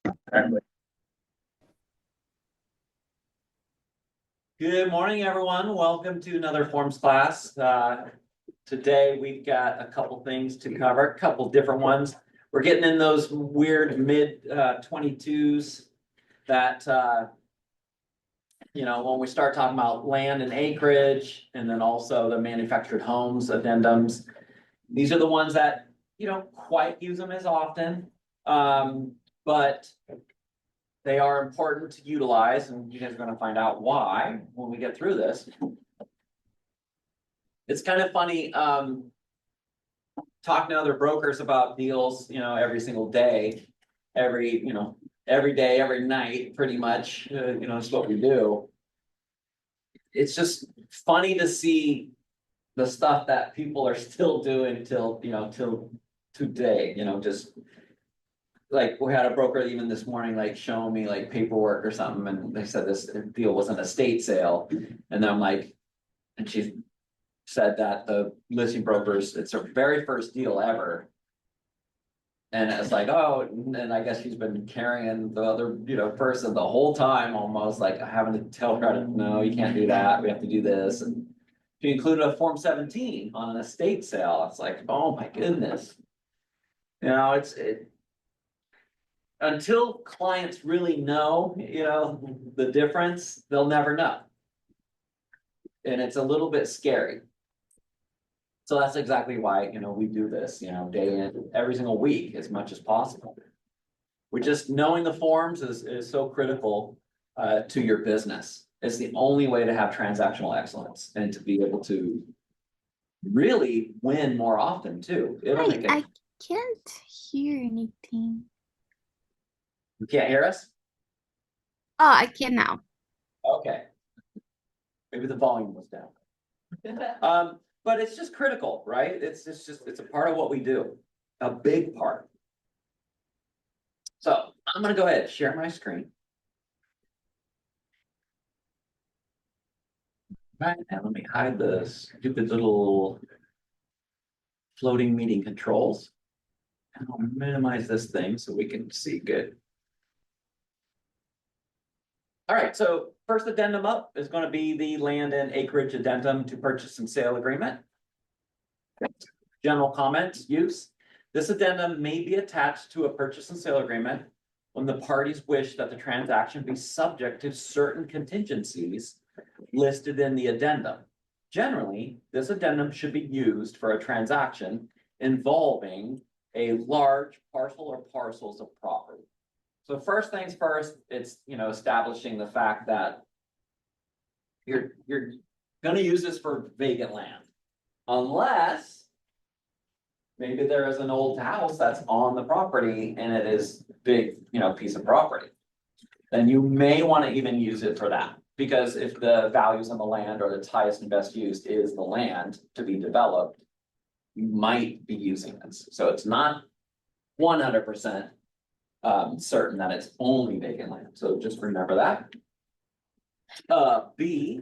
Good morning, everyone. Welcome to another forms class. Today we've got a couple things to cover, a couple different ones. We're getting in those weird mid 22s that when we start talking about land and acreage, and then also the manufactured homes addendums. These are the ones that you don't quite use them as often, but they are important to utilize, and you guys are going to find out why when we get through this. It's kind of funny talking to other brokers about deals, every single day, every day, every night, pretty much, it's what we do. It's just funny to see the stuff that people are still doing till today, just like we had a broker even this morning, like showing me like paperwork or something, and they said this deal was an estate sale. And then I'm like, and she said that the listing brokers, it's her very first deal ever. And it's like, oh, and I guess she's been carrying the other, person the whole time, almost like having to tell her, no, you can't do that. We have to do this. And she included a Form 17 on an estate sale. It's like, oh my goodness. Until clients really know, the difference, they'll never know. And it's a little bit scary. So that's exactly why, we do this, day in, every single week as much as possible. Just knowing the forms is so critical to your business. It's the only way to have transactional excellence and to be able to really win more often too. I can't hear anything. You can't hear us? Oh, I can now. Okay. Maybe the volume was down. But it's just critical, right? It's a part of what we do, a big part. So I'm gonna go ahead and share my screen. Right, and let me hide the stupid little floating meeting controls. And I'll minimize this thing so we can see good. All right, so first addendum up is going to be the land and acreage addendum to purchase and sale agreement. General comments, use. This addendum may be attached to a purchase and sale agreement when the parties wish that the transaction be subject to certain contingencies listed in the addendum. Generally, this addendum should be used for a transaction involving a large parcel or parcels of property. So first things first, it's establishing the fact that you're going to use this for vacant land, unless maybe there is an old house that's on the property and it is big, piece of property. Then you may want to even use it for that, because if the values on the land or its highest and best use is the land to be developed, you might be using this. So it's not 100% certain that it's only vacant land. So just remember that. B,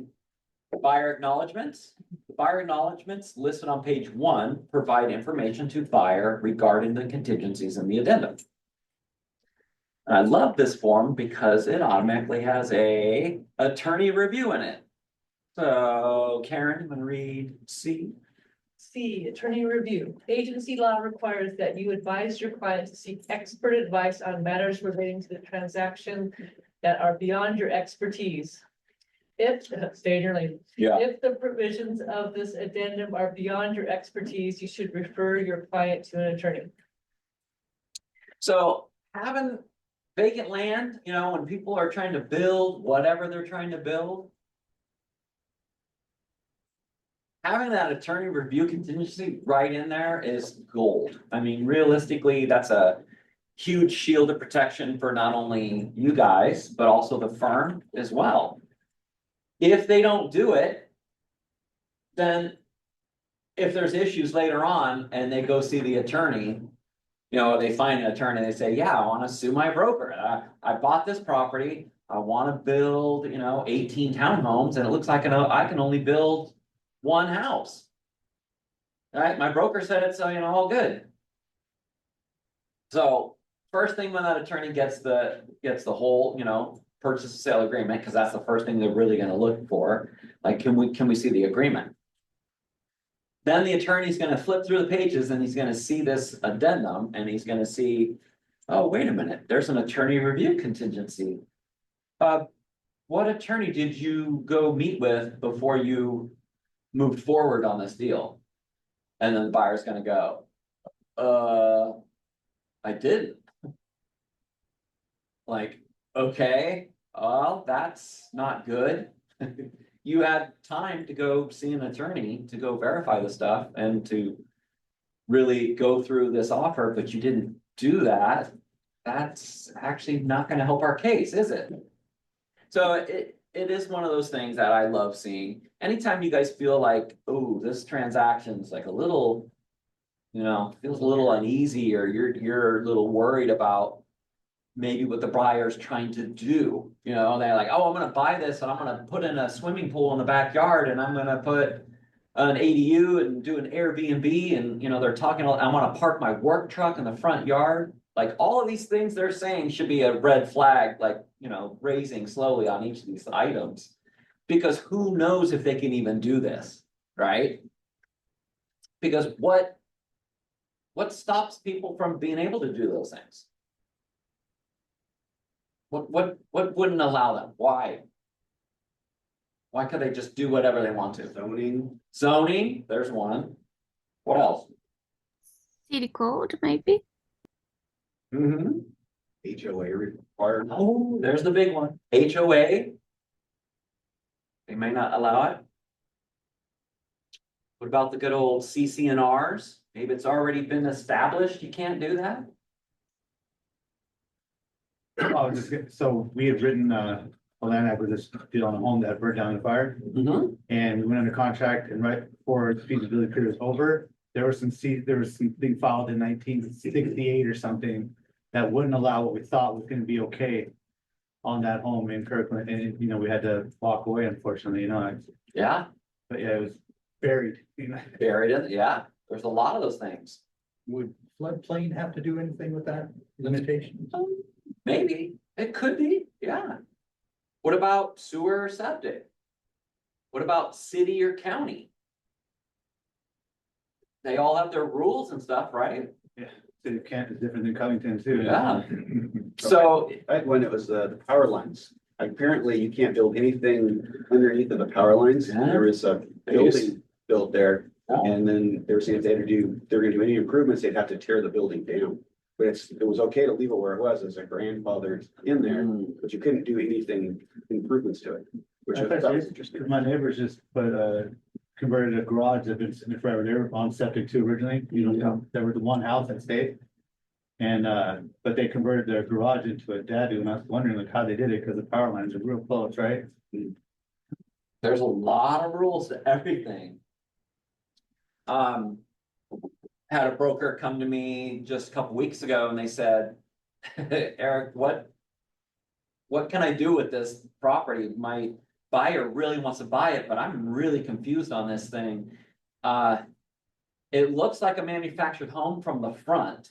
buyer acknowledgements. The buyer acknowledgements listed on page 1 provide information to buyer regarding the contingencies in the addendum. And I love this form because it automatically has a attorney review in it. So Karen, I'm going to read C. C, attorney review. Agency law requires that you advise your client to seek expert advice on matters relating to the transaction that are beyond your expertise. If, stay in your lane. Yeah. If the provisions of this addendum are beyond your expertise, you should refer your client to an attorney. So having vacant land, when people are trying to build whatever they're trying to build, having that attorney review contingency right in there is gold. I mean, realistically, that's a huge shield of protection for not only you guys, but also the firm as well. If they don't do it, then if there's issues later on and they go see the attorney, they find an attorney, they say, yeah, I want to sue my broker. I bought this property. I want to build, 18 townhomes, and it looks like I can only build one house. All right, my broker said it's all good. So first thing when that attorney gets the whole, purchase and sale agreement, because that's the first thing they're really gonna look for. Like, can we see the agreement? Then the attorney's gonna flip through the pages and he's gonna see this addendum and he's gonna see, oh, wait a minute, there's an attorney review contingency. What attorney did you go meet with before you moved forward on this deal? And then the buyer's gonna go, I didn't. Like, okay, well, that's not good. You had time to go see an attorney to go verify the stuff and to really go through this offer, but you didn't do that. That's actually not gonna help our case, is it? So it is one of those things that I love seeing. Anytime you guys feel like, oh, this transaction's like a little, feels a little uneasy, or you're a little worried about maybe what the buyer's trying to do, they're like, oh, I'm gonna buy this and I'm gonna put in a swimming pool in the backyard and I'm gonna put an ADU and do an Airbnb and, they're talking, I wanna park my work truck in the front yard. Like, all of these things they're saying should be a red flag, like, raising slowly on each of these items. Because who knows if they can even do this, right? Because what stops people from being able to do those things? What wouldn't allow them? Why? Why could they just do whatever they want to? Zoning, there's one. What else? City code, maybe? Mm-hmm. HOA required. Oh, there's the big one. HOA. They may not allow it. What about the good old CC&Rs? Maybe it's already been established, you can't do that? So we had written a land acquisition deal on a home that burned down in the fire, Mm-hmm. and we went under contract, and right before the feasibility period was over, there was something filed in 1968 or something that wouldn't allow what we thought was gonna be okay on that home in Kirkland, and we had to walk away, unfortunately, Yeah, but yeah, it was buried, buried in, yeah, there's a lot of those things. Would floodplain have to do anything with that limitation? Maybe, it could be, yeah. What about sewer or septic? What about city or county? They all have their rules and stuff, right? City of Kent is different than Covington too. Yeah. So, Back when it was the power lines, apparently you can't build anything underneath of the power lines. Yeah. There was a building built there, and then they were saying if they were gonna do any improvements, they'd have to tear the building down. But it was okay to leave it where it was as a grandfather in there, but you couldn't do anything improvements to it. Which I thought was interesting. My neighbors just converted a garage that had been sitting there forever. They were on septic too originally, there was the one house that stayed. And but they converted their garage into a dadu, and I was wondering like how they did it, because the power lines are real close, right? there's a lot of rules to everything. Had a broker come to me just a couple weeks ago and they said, Eric, what can I do with this property? My buyer really wants to buy it, but I'm really confused on this thing. It looks like a manufactured home from the front,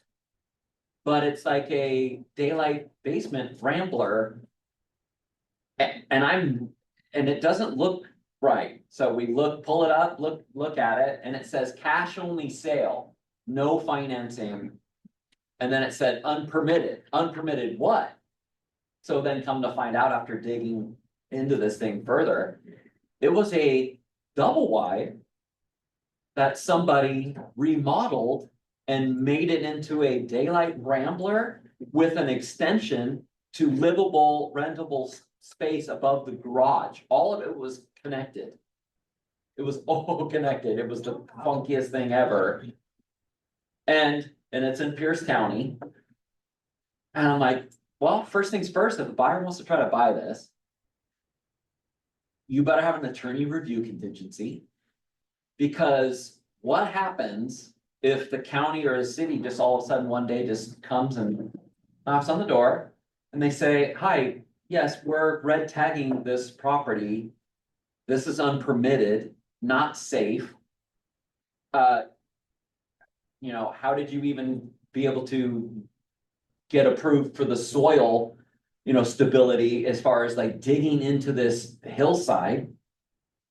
but it's like a daylight basement rambler. And it doesn't look right. So we pull it up, look at it, and it says cash only sale, no financing. And then it said unpermitted what? So then come to find out after digging into this thing further, it was a double wide that somebody remodeled and made it into a daylight rambler with an extension to livable, rentable space above the garage. All of it was connected. It was all connected. It was the funkiest thing ever. And it's in Pierce County. And I'm like, well, first things first, if the buyer wants to try to buy this, you better have an attorney review contingency. Because what happens if the county or a city just all of a sudden one day just comes and knocks on the door and they say, hi, yes, we're red tagging this property. This is unpermitted, not safe. How did you even be able to get approved for the soil, stability as far as like digging into this hillside.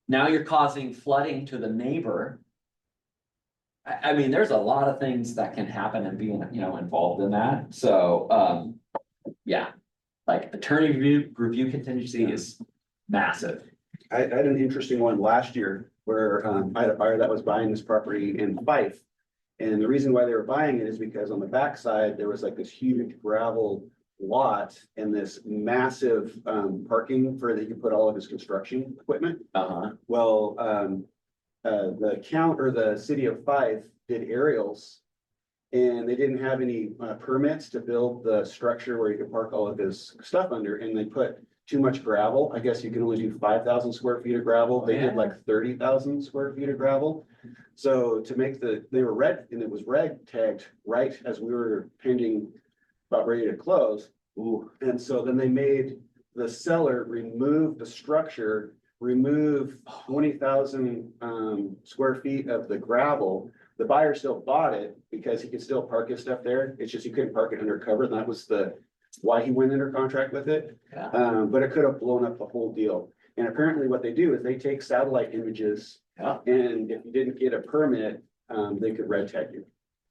Now you're causing flooding to the neighbor. I mean, there's a lot of things that can happen and being, involved in that. So, yeah, like attorney review contingency is massive. I had an interesting one last year where I had a buyer that was buying this property in Fife. And the reason why they were buying it is because on the backside, there was like this huge gravel lot and this massive parking for that he could put all of his construction equipment. Uh-huh. Well, the city of Fife did aerials. And they didn't have any permits to build the structure where he could park all of his stuff under, and they put too much gravel. I guess you can only do 5,000 square feet of gravel. They did like 30,000 square feet of gravel. So to make they were red, and it was red tagged right as we were pending, about ready to close. Ooh. And so then they made the seller remove the structure, remove 20,000 square feet of the gravel. The buyer still bought it because he could still park his stuff there. It's just you couldn't park it undercover, and that was why he went under contract with it. Yeah. But it could have blown up the whole deal. And apparently what they do is they take satellite images. Yeah. And if you didn't get a permit, they could red tag you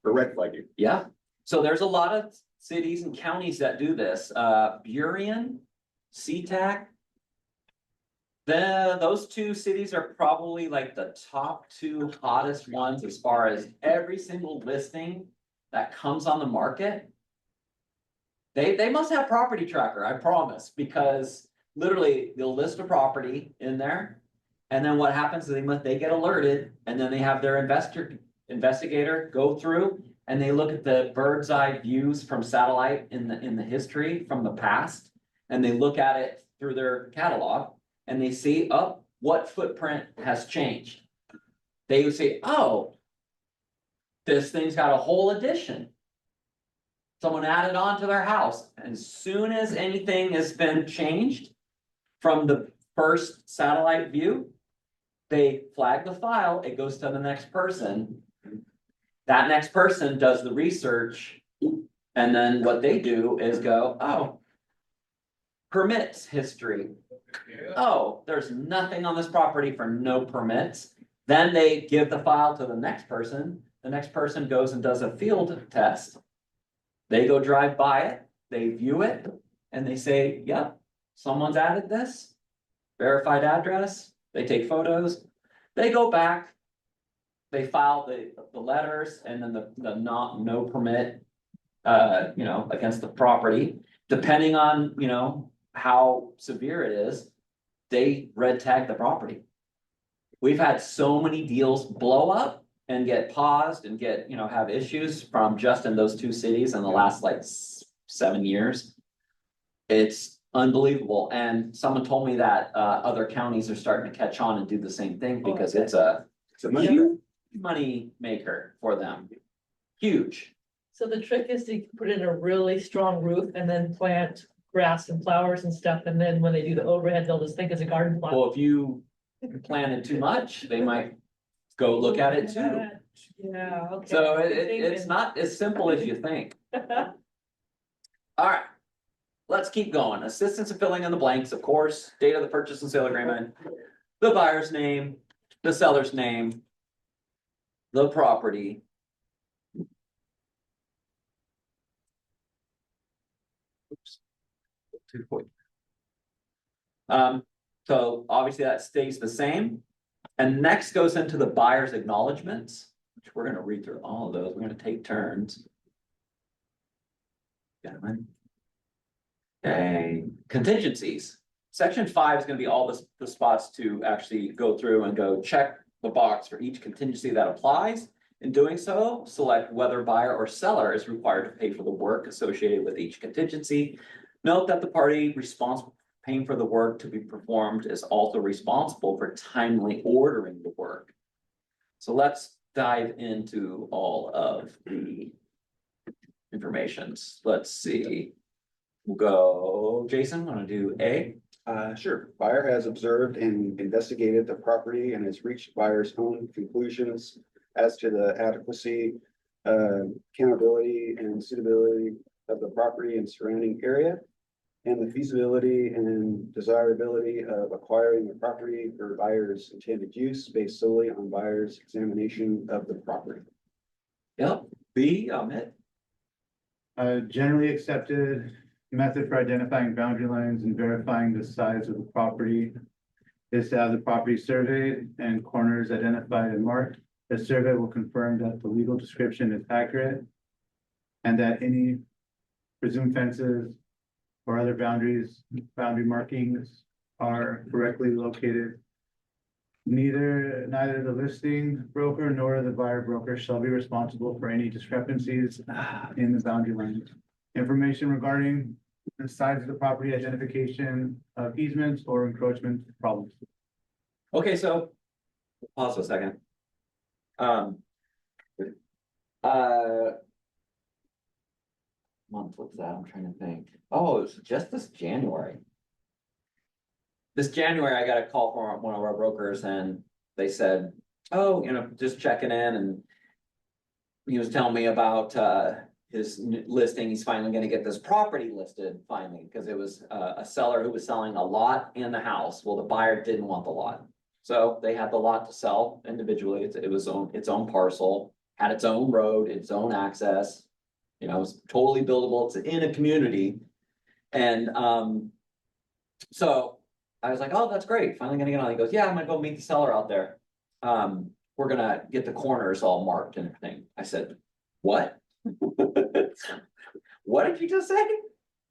or red flag you. Yeah. So there's a lot of cities and counties that do this. Burien, SeaTac. Those two cities are probably like the top two hottest ones as far as every single listing that comes on the market. They must have property tracker, I promise, because literally they'll list a property in there. And then what happens is they get alerted, and then they have their investigator go through and they look at the bird's eye views from satellite in the history from the past. And they look at it through their catalog. And they see, oh, what footprint has changed? They would say, oh, this thing's got a whole addition. Someone added on to their house. As soon as anything has been changed from the first satellite view, they flag the file, it goes to the next person. That next person does the research. And then what they do is go, oh, permits history. Oh, there's nothing on this property for no permits. Then they give the file to the next person. The next person goes and does a field test. They go drive by it, they view it, and they say, yep, someone's added this. Verified address, they take photos, they go back, they file the letters and then the no permit, against the property. Depending on, how severe it is, they red tag the property. We've had so many deals blow up and get paused and get, have issues from just in those two cities in the last like 7 years. It's unbelievable. And someone told me that other counties are starting to catch on and do the same thing because it's a huge money maker for them. Huge. So the trick is to put in a really strong roof and then plant grass and flowers and stuff, and then when they do the overhead, they'll just think it's a garden plot. Well, if you planted too much, they might go look at it too. Yeah, okay. So it's not as simple as you think. All right, let's keep going. Assistance in filling in the blanks, of course, date of the purchase and sale agreement, the buyer's name, the seller's name, the property. Oops. 2 point. So obviously that stays the same. And next goes into the buyer's acknowledgements, which we're gonna read through all of those. We're gonna take turns. Gentlemen. Okay, contingencies. Section 5 is gonna be all the spots to actually go through and go check the box for each contingency that applies. In doing so, select whether buyer or seller is required to pay for the work associated with each contingency. Note that the party responsible for paying for the work to be performed is also responsible for timely ordering the work. So let's dive into all of the informations. Let's see. We'll go, Jason, wanna do A? Sure. Buyer has observed and investigated the property and has reached buyer's own conclusions as to the adequacy, accountability and suitability of the property and surrounding area, and the feasibility and desirability of acquiring the property for buyer's intended use based solely on buyer's examination of the property. Yep, B, omit. Generally accepted method for identifying boundary lines and verifying the size of the property is to have the property surveyed and corners identified and marked. The survey will confirm that the legal description is accurate and that any presumed fences or other boundary markings are correctly located. Neither the listing broker nor the buyer broker shall be responsible for any discrepancies in the boundary lines. Information regarding the size of the property, identification of easements or encroachment problems. Okay, so pause for a second. Month, what's that? I'm trying to think. Oh, it was just this January. This January, I got a call from one of our brokers and they said, oh, just checking in, and he was telling me about his listing. He's finally gonna get this property listed finally, because it was a seller who was selling a lot and a house. Well, the buyer didn't want the lot. So they had the lot to sell individually. It was its own parcel, had its own road, its own access. It was totally buildable. It's in a community. And so I was like, oh, that's great. Finally gonna get on. He goes, yeah, I'm gonna go meet the seller out there. We're gonna get the corners all marked and everything. I said, what? What did you just say? He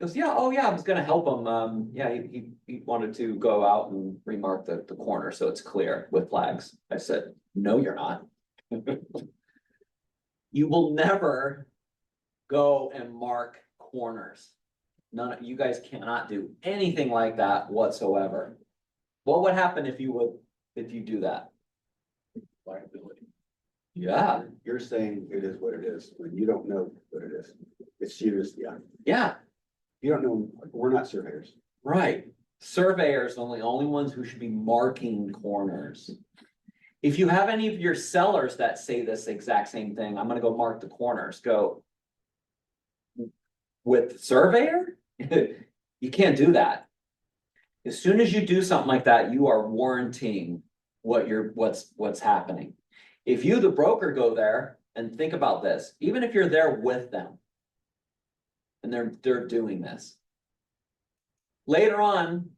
goes, yeah, oh yeah, I was gonna help him. Yeah, he wanted to go out and remark the corner so it's clear with flags. I said, no, you're not. You will never go and mark corners. None of you guys cannot do anything like that whatsoever. What would happen if you do that? Liability. Yeah, You're saying it is what it is, when you don't know what it is. It's you just, yeah. yeah, You don't know, we're not surveyors. right. Surveyors are the only ones who should be marking corners. If you have any of your sellers that say this exact same thing, I'm gonna go mark the corners, go. With the surveyor, you can't do that. As soon as you do something like that, you are warranting what's happening. If you, the broker, go there and think about this, even if you're there with them and they're doing this. Later on,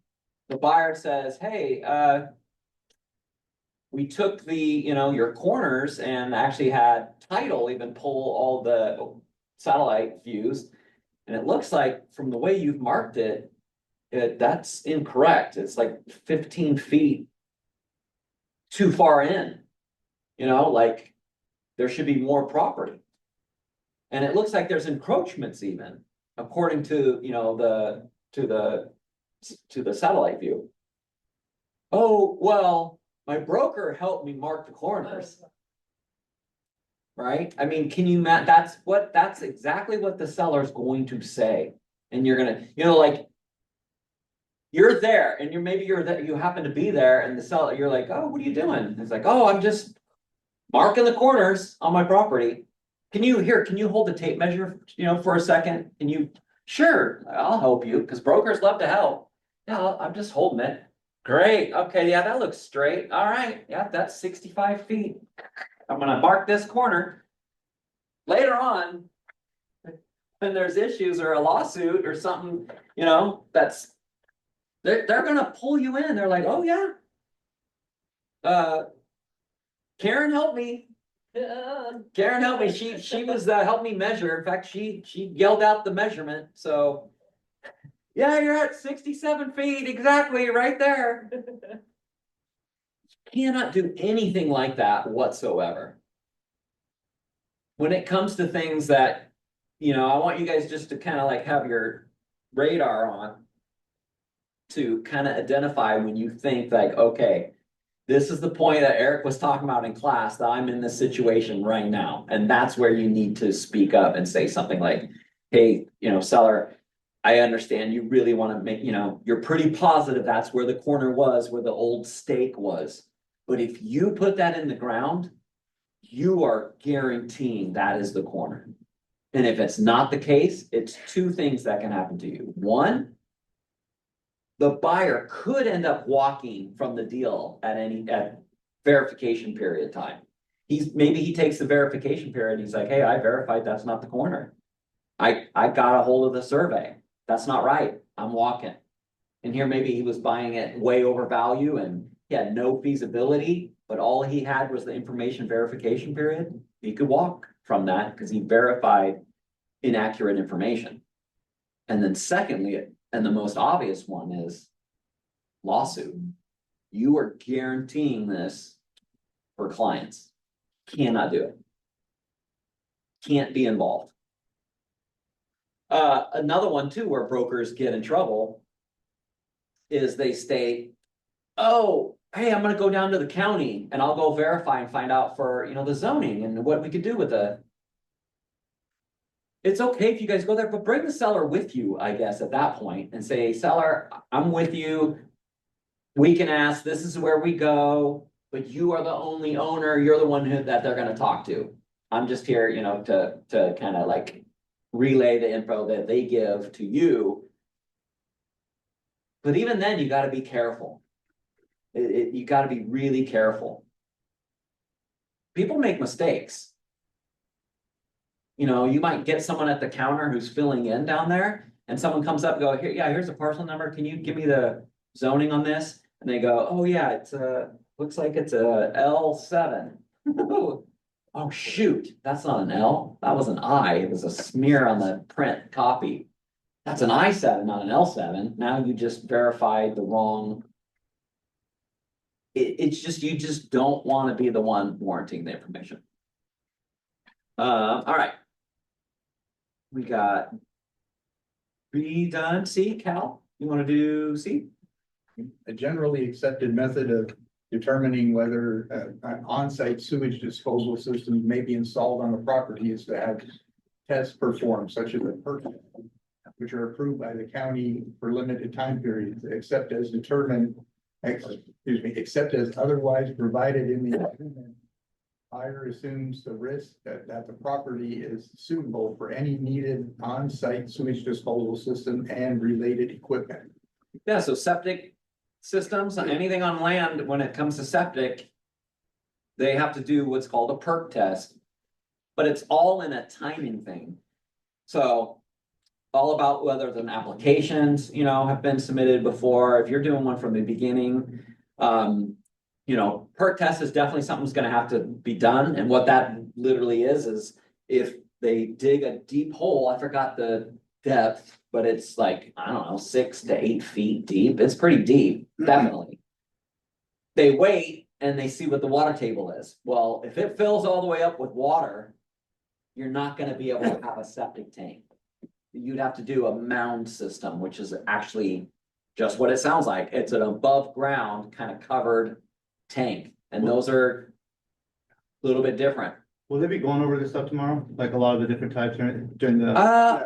the buyer says, hey, we took your corners and actually had title even pull all the satellite views. And it looks like from the way you've marked it, that's incorrect. It's like 15 feet too far in. Like there should be more property. And it looks like there's encroachments even, according to, the satellite view. Oh, well, my broker helped me mark the corners. Right? I mean, can you that's exactly what the seller's going to say. And you're gonna, like, you're there and you happen to be there and the seller, you're like, oh, what are you doing? It's like, oh, I'm just marking the corners on my property. Can you hold the tape measure, for a second? Sure, I'll help you, because brokers love to help. Yeah, I'm just holding it. Great. Okay, yeah, that looks straight. All right. Yeah, that's 65 feet. I'm gonna mark this corner. Later on, when there's issues or a lawsuit or something, that's they're gonna pull you in. They're like, oh yeah. Karen helped me. Karen helped me. She was helped me measure. In fact, she yelled out the measurement. So yeah, you're at 67 feet exactly right there. Cannot do anything like that whatsoever. When it comes to things that, I want you guys just to kind of like have your radar on to kind of identify when you think like, okay, this is the point that Eric was talking about in class, that I'm in this situation right now. And that's where you need to speak up and say something like, hey, seller, I understand you really want to make, you're pretty positive that's where the corner was, where the old stake was. But if you put that in the ground, you are guaranteeing that is the corner. And if it's not the case, it's two things that can happen to you. One, the buyer could end up walking from the deal at verification period time. Maybe he takes the verification period, he's like, hey, I verified that's not the corner. I got a hold of the survey. That's not right. I'm walking. And here maybe he was buying it way over value and he had no feasibility, but all he had was the information verification period. He could walk from that because he verified inaccurate information. And then secondly, and the most obvious one is lawsuit. You are guaranteeing this for clients. Cannot do it. Can't be involved. Another one too, where brokers get in trouble is they state, oh, hey, I'm gonna go down to the county and I'll go verify and find out for, the zoning and what we could do with it. It's okay if you guys go there, but bring the seller with you, I guess, at that point and say, seller, I'm with you. We can ask, this is where we go, but you are the only owner. You're the one that they're gonna talk to. I'm just here, to kind of like relay the info that they give to you. But even then, you gotta be careful. You gotta be really careful. People make mistakes. You might get someone at the counter who's filling in down there and someone comes up and go, here, yeah, here's a parcel number. Can you give me the zoning on this? And they go, oh yeah, it's looks like it's a L7. Oh shoot, that's not an L. That was an I. It was a smear on the print copy. That's an I7, not an L7. Now you just verified the wrong. It's just, you just don't want to be the one warranting the information. All right. We got B done. C, Cal, you want to do C? A generally accepted method of determining whether an on-site sewage disposal system may be installed on the property is to have tests performed, such as a perk, which are approved by the county for limited time periods, except as otherwise provided in the agreement. Buyer assumes the risk that the property is suitable for any needed on-site sewage disposal system and related equipment. Yeah, so septic systems, anything on land, when it comes to septic, they have to do what's called a perk test, but it's all in a timing thing. So all about whether the applications, have been submitted before. If you're doing one from the beginning, perk test is definitely something that's going to have to be done. And what that literally is if they dig a deep hole, I forgot the depth, but it's like, I don't know, 6 to 8 feet deep. It's pretty deep, definitely. They wait and they see what the water table is. Well, if it fills all the way up with water, you're not going to be able to have a septic tank. You'd have to do a mound system, which is actually just what it sounds like. It's an above ground kind of covered tank, and those are a little bit different. Will they be going over this stuff tomorrow? Like a lot of the different types during the?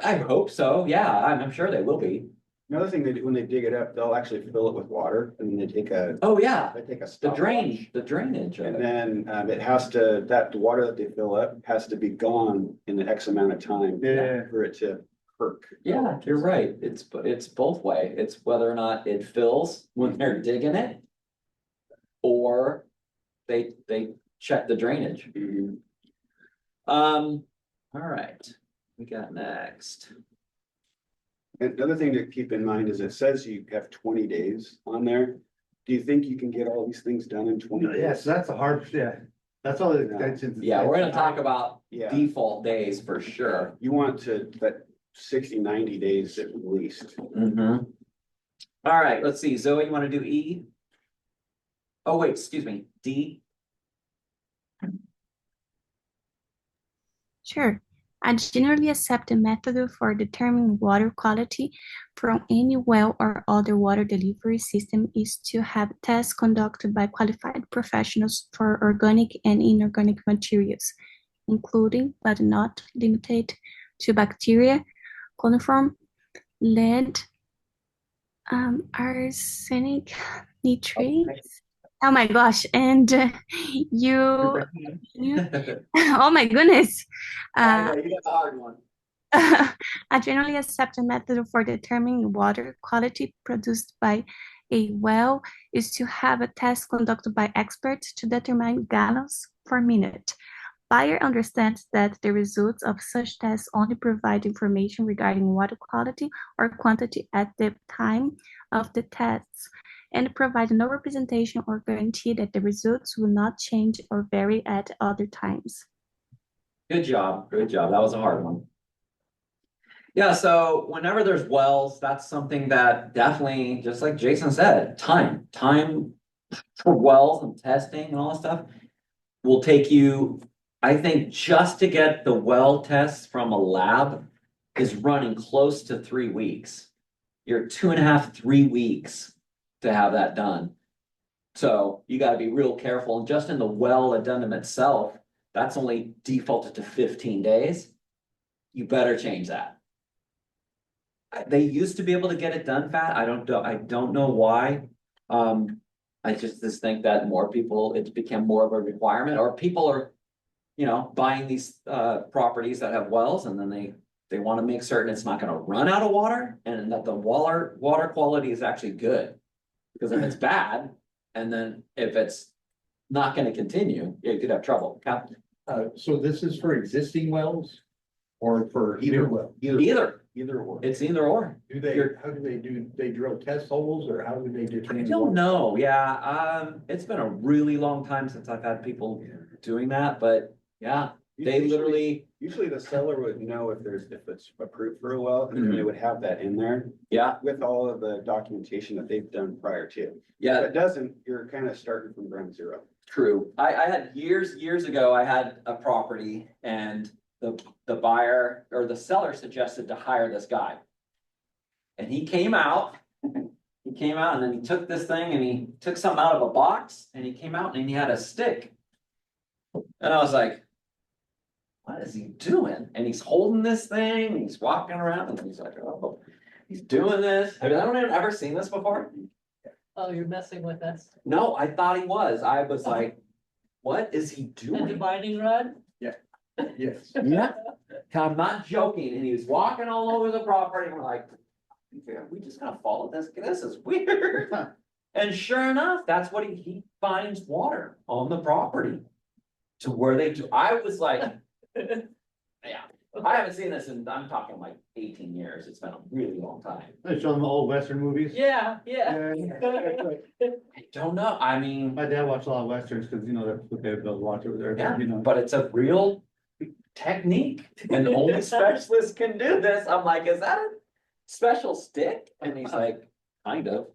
I hope so. Yeah, I'm sure they will be. Another thing they do when they dig it up, they'll actually fill it with water and then they take a Oh yeah, the stopwatch. drainage of And it. then it has to, the water that they fill up has to be gone in the X amount of time. Yeah. For it to perk. Yeah, you're right. It's both way. It's whether or not it fills when they're digging it, or they check the drainage. All right, we got next. And another thing to keep in mind is it says you have 20 days on there. Do you think you can get all these things done in 20 days? Yes, that's a hard, that's all the extensions. Yeah, we're gonna talk about Yeah. default days for sure. You want to, that 60, 90 days at least. Mm-hmm. All right, let's see. Zoe, you want to do E? Oh, wait, excuse me, D? Sure. A generally accepted method for determining water quality from any well or other water delivery system is to have tests conducted by qualified professionals for organic and inorganic materials, including but not limited to bacteria, coliform, lead, arsenic, nitrates. Oh my gosh! And you, oh my goodness! I know, you got the hard one. A generally accepted method for determining water quality produced by a well is to have a test conducted by experts to determine gallons per minute. Buyer understands that the results of such tests only provide information regarding water quality or quantity at the time of the tests and provide no representation or guarantee that the results will not change or vary at other times. Good job, good job. That was a hard one. Yeah, so whenever there's wells, that's something that definitely, just like Jason said, time for wells and testing and all that stuff will take you, I think, just to get the well tests from a lab is running close to 3 weeks. You're 2.5, 3 weeks to have that done. So you gotta be real careful. And just in the well addendum itself, that's only defaulted to 15 days. You better change that. They used to be able to get it done fast. I don't know why. I just think that more people, it's become more of a requirement, or people are, buying these properties that have wells, and then they want to make certain it's not gonna run out of water and that the water quality is actually good. Because if it's bad, and then if it's not gonna continue, you could have trouble. Captain? So this is for existing wells or for either well? Either or. it's either or. Do they, how do they drill test holes or how do they I determine? don't know, yeah, it's been a really long time since I've had people doing that, but yeah, they literally, Usually the seller would know if it's approved for a well, and then they would have that in there yeah, with all of the documentation that they've done prior to. If yeah, it doesn't, you're kind of starting from ground zero. true. I had years ago, I had a property and the buyer or the seller suggested to hire this guy. And he came out and then he took this thing and he took something out of a box and he came out and he had a stick. And I was like, what is he doing? And he's holding this thing, and he's walking around and he's like, oh, he's doing this. Have anyone ever seen this before? Oh, you're messing with us. No, I thought he was. I was like, what is he And the doing? binding rod? Yes. Yeah, I'm not joking. And he was walking all over the property and we're like, are we just gonna follow this? This is weird. And sure enough, that's what he finds water on the property. To where they do, I was like, yeah, I haven't seen this in, I'm talking like 18 years. It's been a really long time. They show them the old Western movies. Yeah. I don't know, I mean, My dad watched a lot of Westerns because, that's what they'll watch over there. yeah, but it's a real technique and only specialists can do this. I'm like, is that a special stick? And he's like, kind of.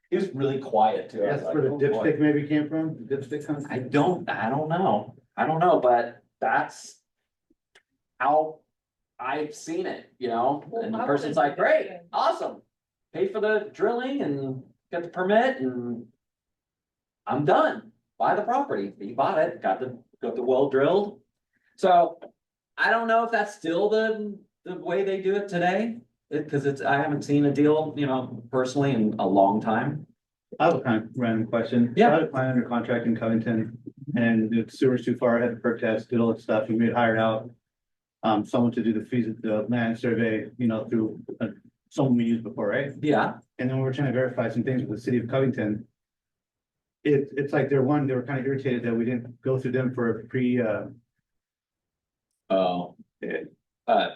He was really quiet too. I was That's like, where the oh, boy. dipstick maybe came from, the dipstick comes. I don't know, but that's how I've seen it, and the Well, person's how like, great, would- awesome. Pay for the drilling and get the permit and I'm done. Buy the property. He bought it, got the well drilled. So I don't know if that's still the way they do it today. Because I haven't seen a deal, personally in a long time. I have a kind of random question. Yeah. I had a client under contract in Covington and the sewer's too far, I had the perk test, did all that stuff, and we had hired out. Someone to do the land survey, through someone we used before, right? Yeah, And then we were trying to verify some things with the city of Covington. It's like they were kind of irritated that we didn't go through them for a oh,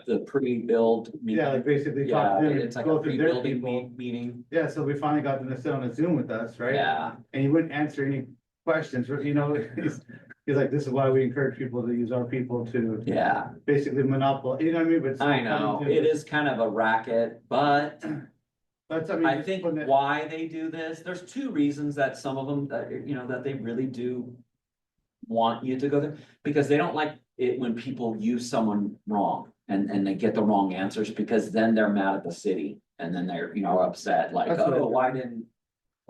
the pre-build. yeah, like basically Yeah, talk to them, it's like a go through their pre-building people. meeting. Yeah, so we finally got them to sit on a Zoom with us, right? Yeah, And he wouldn't answer any questions, he's like, this is why we encourage people to use our people to yeah, basically monopolize, you know what I mean? But it's I know, coming to- it is kind of a racket, but That's, I mean. I just think putting it- why they do this, there's two reasons that some of them, that, that they really do want you to go there, because they don't like it when people use someone wrong and they get the wrong answers, because then they're mad at the city and then they're, upset, like, That's what I oh, think. why didn't.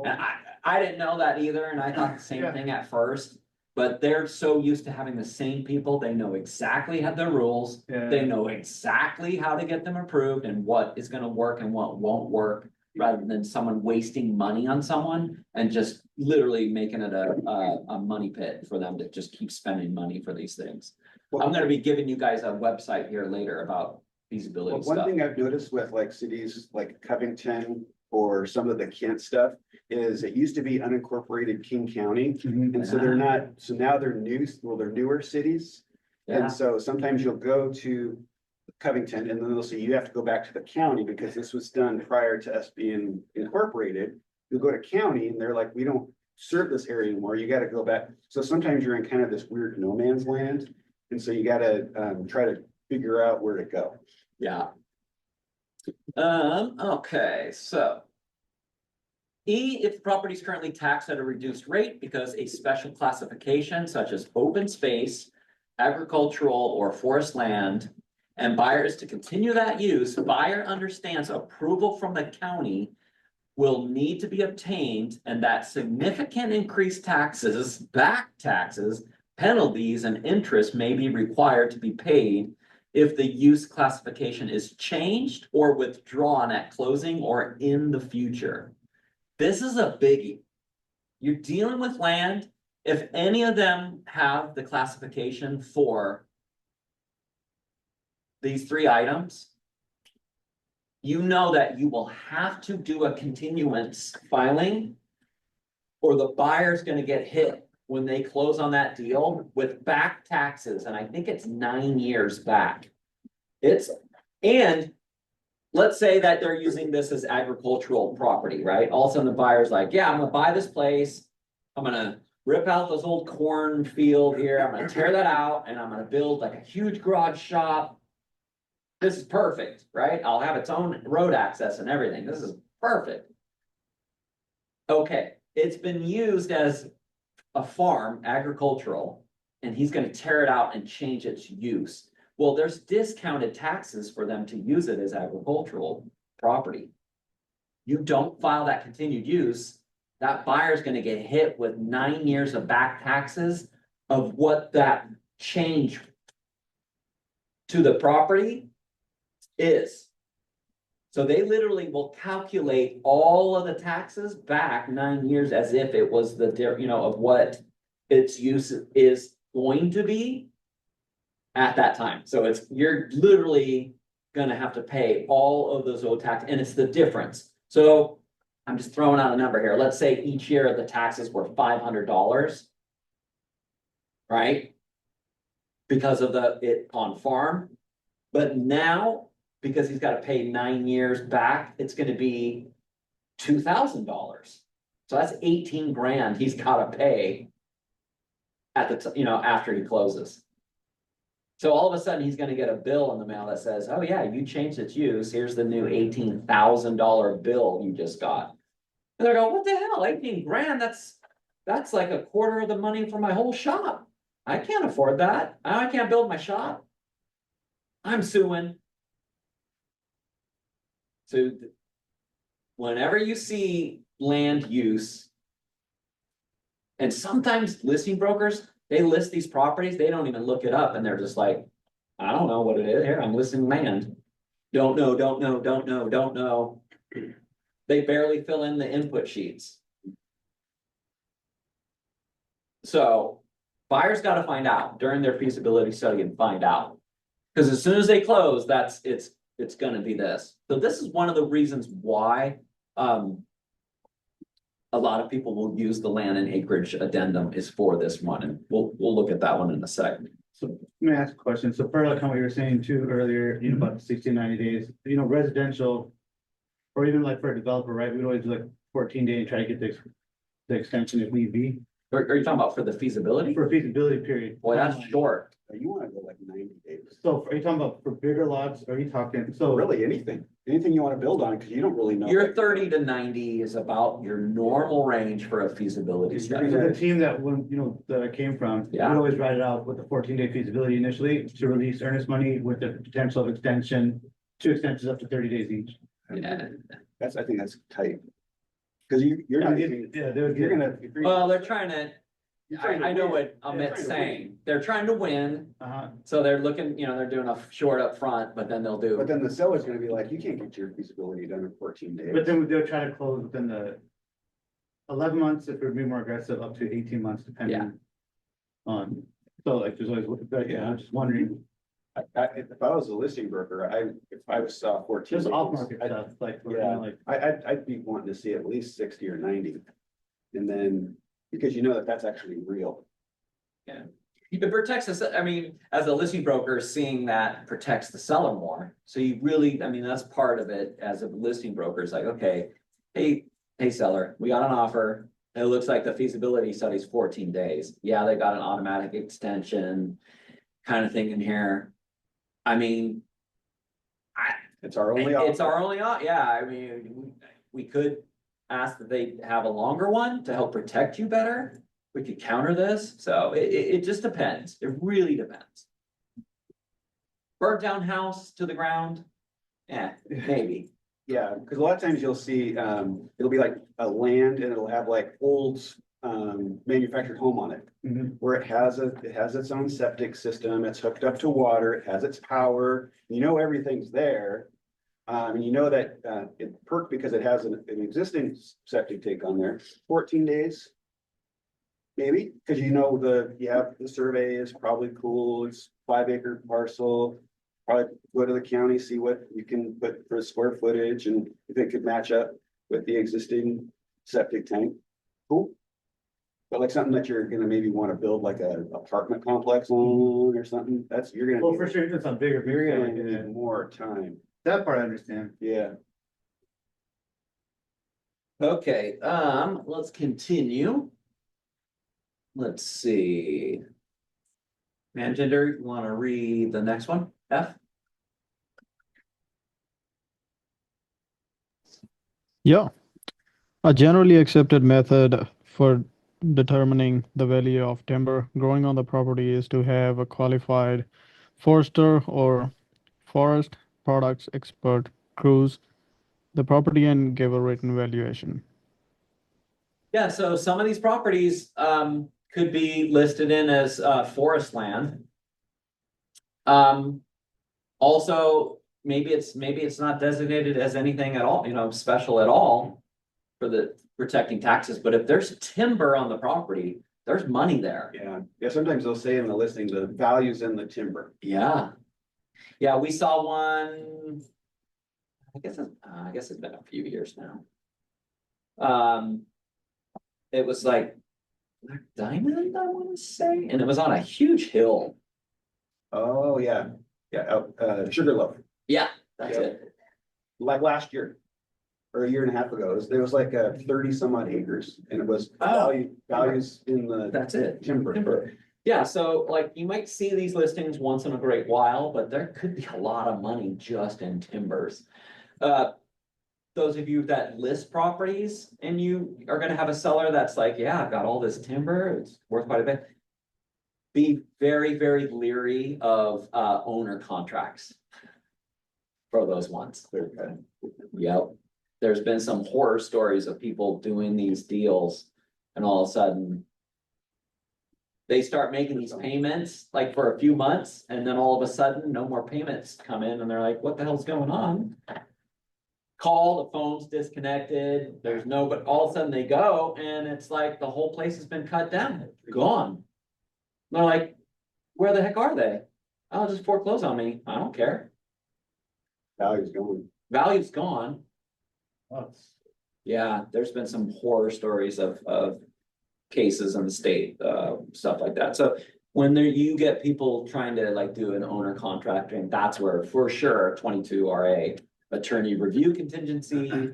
And I didn't know that either, and I thought the same Yeah. thing at first, but they're so used to having the same people, they know exactly how the rules. Yeah. They know exactly how to get them approved and what is gonna work and what won't work, rather than someone wasting money on someone and just literally making it a money pit for them to just keep spending money for these things. I'm gonna be giving you guys a website here later about feasibility Well, one stuff. thing I've noticed with like cities like Covington or some of the Kent stuff is it used to be unincorporated King County. Mhm. And so they're not, so now they're they're newer cities. Yeah, And so sometimes you'll go to Covington and then they'll say you have to go back to the county because this was done prior to us being incorporated. You'll go to county and they're like, we don't serve this area anymore. You gotta go back. So sometimes you're in kind of this weird no man's land. And so you gotta try to figure out where to go. yeah. Okay, so. E, if the property is currently taxed at a reduced rate because a special classification such as open space, agricultural or forest land, and buyer is to continue that use, buyer understands approval from the county will need to be obtained and that significant increased taxes, back taxes, penalties, and interest may be required to be paid if the use classification is changed or withdrawn at closing or in the future. This is a biggie. You're dealing with land, if any of them have the classification for these 3 items, you know that you will have to do a continuance filing or the buyer's gonna get hit when they close on that deal with back taxes, and I think it's 9 years back. And let's say that they're using this as agricultural property, right? All of a sudden the buyer's like, yeah, I'm gonna buy this place. I'm gonna rip out this old cornfield here. I'm gonna tear that out and I'm gonna build like a huge garage shop. This is perfect, right? I'll have its own road access and everything. This is perfect. Okay, it's been used as a farm, agricultural, and he's gonna tear it out and change its use. Well, there's discounted taxes for them to use it as agricultural property. You don't file that continued use, that buyer's gonna get hit with 9 years of back taxes of what that change to the property is. So they literally will calculate all of the taxes back 9 years as if it was the, of what its use is going to be at that time. So you're literally gonna have to pay all of those old tax, and it's the difference. So I'm just throwing out a number here. Let's say each year the taxes were $500. Right? Because of it on farm. But now, because he's gotta pay 9 years back, it's gonna be $2,000. So that's 18 grand he's gotta pay at after he closes. So all of a sudden, he's gonna get a bill in the mail that says, oh yeah, you changed its use, here's the new $18,000 bill you just got. And they're going, what the hell, 18 grand, that's like a quarter of the money for my whole shop. I can't afford that, I can't build my shop. I'm suing. So whenever you see land use, and sometimes listing brokers, they list these properties, they don't even look it up, and they're just like, I don't know what it is here, I'm listing land. Don't know, don't know, don't know, don't know. They barely fill in the input sheets. So buyers gotta find out during their feasibility study and find out. Because as soon as they close, it's gonna be this. So this is one of the reasons why a lot of people will use the land and acreage addendum is for this one, and we'll look at that one in a second. So let me ask a question. So further like what you were saying too earlier, about 60, 90 days, residential. Or even like for a developer, right? We'd always do like 14-day and try to get the extension if need be. Are you talking about for the feasibility? For a feasibility period. Boy, that's short. You wanna go like 90 days. So are you talking about for bigger lots? Are you talking, so Really, anything you wanna build on, cause you don't really know. Your 30 to 90 is about your normal range for a feasibility study. so the team that that I came from, we Yeah. always write it out with a 14-day feasibility initially to release earnest money with the potential of extension, 2 extensions up to 30 days each. Yeah. I think that's tight. Cause you're not getting, Yeah, they would you're get, gonna. Well, they're trying to, you're trying to I know win. what They're Amit's trying to saying. They're trying to win. uh-huh. So they're looking, they're doing a short up front, but then they'll do. But then the seller's gonna be like, you can't get your feasibility done in 14 days. But then they'll try to close within the 11 months, if we're being more aggressive, up to 18 months, Yeah. depending on. So like, there's always, yeah, I'm just wondering, If I was a listing broker, if I was 14 just days, off market I'd- stuff, like, Yeah. like, I'd be wanting to see at least 60 or 90. And then, because you know that that's actually real. It protects us, I mean, as a listing broker, seeing that protects the seller more. So you really, I mean, that's part of it as a listing broker, is like, okay, hey seller, we got an offer. It looks like the feasibility study's 14 days. Yeah, they got an automatic extension kind of thing in here. I mean, It's our only it's offer. our only, yeah, I mean, we could ask that they have a longer one to help protect you better. We could counter this, so it just depends. It really depends. Burnt down house to the ground, maybe. Yeah, because a lot of times you'll see, it'll be like a land and it'll have like old, manufactured home on it. Mhm. Where it has its own septic system, it's hooked up to water, it has its power, you know, everything's there. And you know that, it perked because it has an existing septic tank on there, 14 days. Maybe, because you know the survey is probably cool, it's 5 acre parcel. Probably go to the county, see what you can put for square footage and if it could match up with the existing septic tank. Cool. But like something that you're gonna maybe want to build like a apartment complex on or something, you're gonna. Well, for sure, it's on bigger, You're bigger, gonna like, need more time, that part I understand. yeah. Okay, let's continue. Let's see. Managender, you wanna read the next one? F? Yeah, a generally accepted method for determining the value of timber growing on the property is to have a qualified forester or forest products expert cruise the property and give a written valuation. Yeah, so some of these properties, could be listed in as, forest land. Also, maybe it's not designated as anything at all, you know, special at all. For the protecting taxes, but if there's timber on the property, there's money there. Yeah, sometimes they'll say in the listing, the value's in the timber. Yeah. Yeah, we saw one. I guess it's been a few years now. It was like Black Diamond, I want to say, and it was on a huge hill. Oh, yeah, Sugarloaf, Yeah, that's Yeah. it. like last year. Or a year and a half ago, there was like 30 some odd acres and it was values in the That's it. timber. Yeah, so like you might see these listings once in a great while, but there could be a lot of money just in timbers. Those of you that list properties and you are gonna have a seller that's like, yeah, I've got all this timber, it's worth quite a bit. Be very, very leery of owner contracts. For those ones. Yep. There's been some horror stories of people doing these deals and all of a sudden. They start making these payments like for a few months and then all of a sudden no more payments come in and they're like, what the hell's going on? Call, the phone's disconnected, there's no, but all of a sudden they go and it's like the whole place has been cut down, gone. They're like, where the heck are they? I'll just foreclose on me, I don't care, Value's going. value's gone. Oh, Yeah, there's been some horror stories of cases in the state, stuff like that. So when you get people trying to like do an owner contracting, that's where for sure 22 RA attorney review contingency.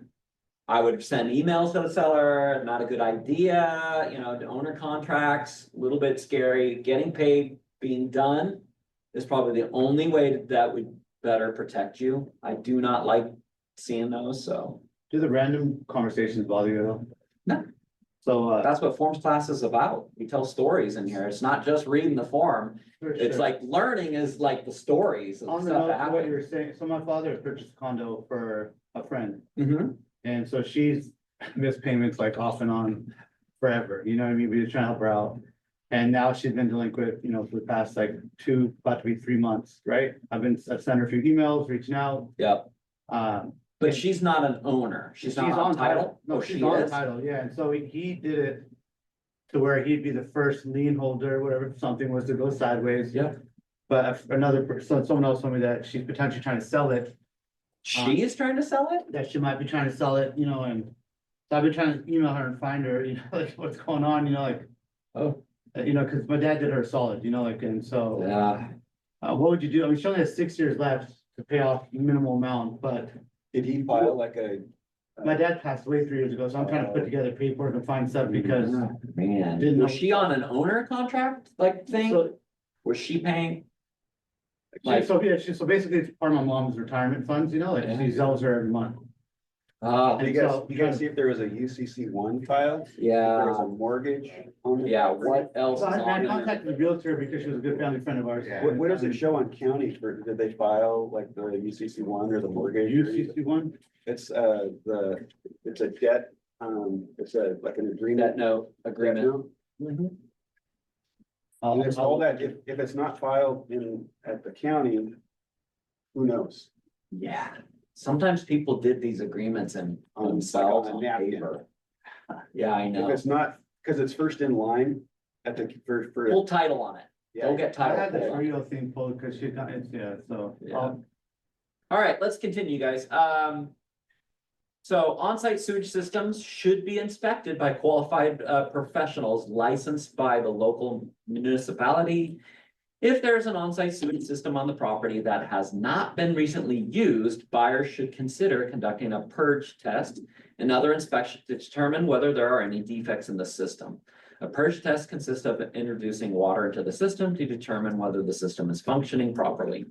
I would send emails to the seller, not a good idea, you know, the owner contracts, a little bit scary, getting paid, being done is probably the only way that would better protect you. I do not like seeing those, so. do the random conversations bother you at all? No. So, That's what forms class is about. We tell stories in here. It's not just reading the form. It's like learning is like the stories of on the stuff note that of what you happen. were saying, so my father purchased a condo for a friend. Mhm. And so she's missed payments like off and on forever, you know what I mean? We were trying to help her out. And now she's been delinquent, you know, for the past like about to be 3 months, right? I've sent her a few emails, reaching out. Yep. Um, But she's not an owner. She's not on title. No, Oh, she's she on is? title, yeah, and so he did it to where he'd be the first lien holder, whatever, if something was to go sideways. Yeah. But if someone else told me that she's potentially trying to sell it, She is trying to sell it? that she might be trying to sell it, you know, and so I've been trying to email her and find her, you know, like what's going on, you know, like, Oh, you know, cause my dad did her solid, you know, like, and so. yeah. What would you do? I mean, she only has 6 years left to pay off minimal amount, but Did he file like a? my dad passed away 3 years ago, so I'm trying to put together paperwork and find stuff because. Man, Didn't know- was she on an owner contract like thing? So, Was she paying? Like, so yeah, so basically it's part of my mom's retirement funds, you know, like she sells her every month. oh, You guys see if there was a UCC one file? If there was yeah, a mortgage on it? yeah, what else is So I on there? contacted the realtor because she was a good family friend of ours. What does it show on county for, did they file like the UCC one or the mortgage? or anything? UCC one? It's it's a debt, it's like an agreement. That no agreement. note. And it's all that, if it's not filed at the county, who knows? Yeah, sometimes people did these agreements and themselves on a on napkin. paper. Yeah, I If know. it's not, because it's first in line at the, for. Full title on it. Go Yeah, get I had title. the Rio thing pulled because she got it, yeah, so. Yeah. All right, let's continue, guys. So on-site sewage systems should be inspected by qualified professionals licensed by the local municipality. If there's an on-site sewage system on the property that has not been recently used, buyers should consider conducting a purge test and other inspection to determine whether there are any defects in the system. A purge test consists of introducing water into the system to determine whether the system is functioning properly.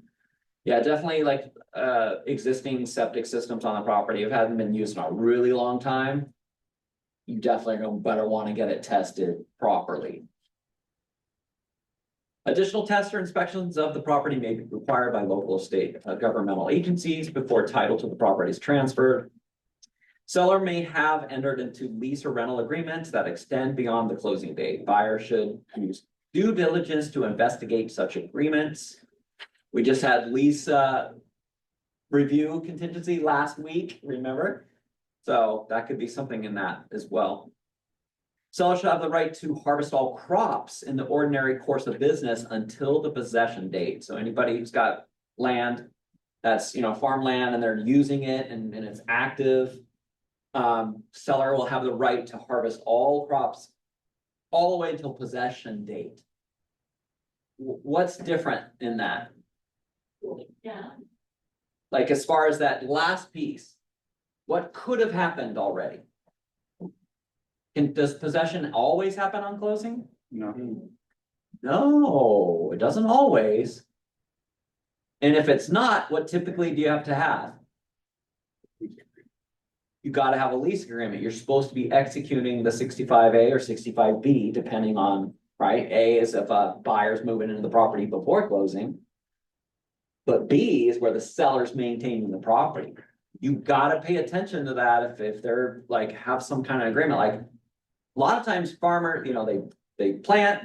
Yeah, definitely like existing septic systems on the property, if it hadn't been used in a really long time. You definitely better want to get it tested properly. Additional tests or inspections of the property may be required by local or state governmental agencies before title to the property is transferred. Seller may have entered into lease or rental agreements that extend beyond the closing date. Buyer should use due diligence to investigate such agreements. We just had lease review contingency last week, remember? So that could be something in that as well. Seller should have the right to harvest all crops in the ordinary course of business until the possession date. So anybody who's got land that's, you know, farmland and they're using it and it's active, seller will have the right to harvest all crops all the way until possession date. What's different in that? Yeah. Like as far as that last piece, what could have happened already? Does possession always happen on closing? No. No, it doesn't always. And if it's not, what typically do you have to have? You gotta have a lease agreement. You're supposed to be executing the 65A or 65B, depending on, right? A is if a buyer's moving into the property before closing. But B is where the seller's maintaining the property. You gotta pay attention to that if they're like, have some kind of agreement, like. A lot of times farmer, you know, they plant,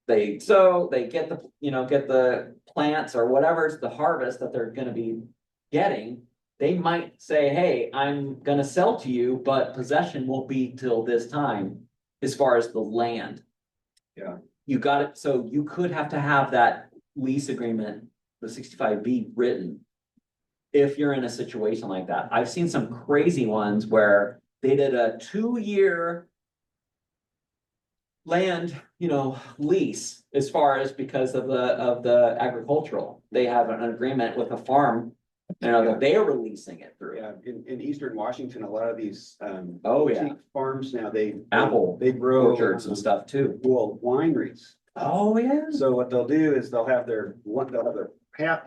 they sow, they get the, you know, get the plants or whatever's the harvest that they're gonna be getting. They might say, hey, I'm gonna sell to you, but possession won't be till this time as far as the land. Yeah. You got it, so you could have to have that lease agreement, the 65B written. If you're in a situation like that. I've seen some crazy ones where they did a 2-year land, you know, lease as far as because of the agricultural. They have an agreement with a farm, you know, that they are releasing it through. Yeah, in eastern Washington, a lot of these, Oh, yeah. boutique farms now, Apple they grow. orchards and stuff too. Well, wineries. Oh, yeah. So what they'll do is they'll have their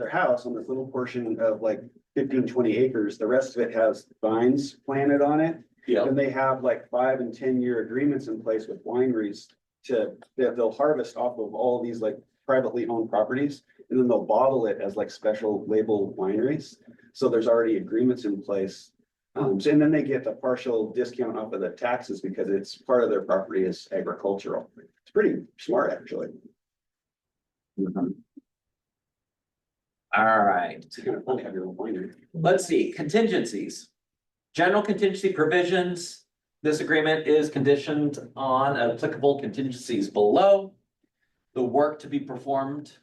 house on this little portion of like 15, 20 acres. The rest of it has vines planted on it. Yeah. And they have like 5 and 10-year agreements in place with wineries that they'll harvest off of all these like privately owned properties. And then they'll bottle it as like special label wineries. So there's already agreements in place. And then they get a partial discount off of the taxes because it's part of their property is agricultural. It's pretty smart, actually. All right. It's kind of fun to have your own winery. Let's see, contingencies. General contingency provisions. This agreement is conditioned on applicable contingencies below. The work to be performed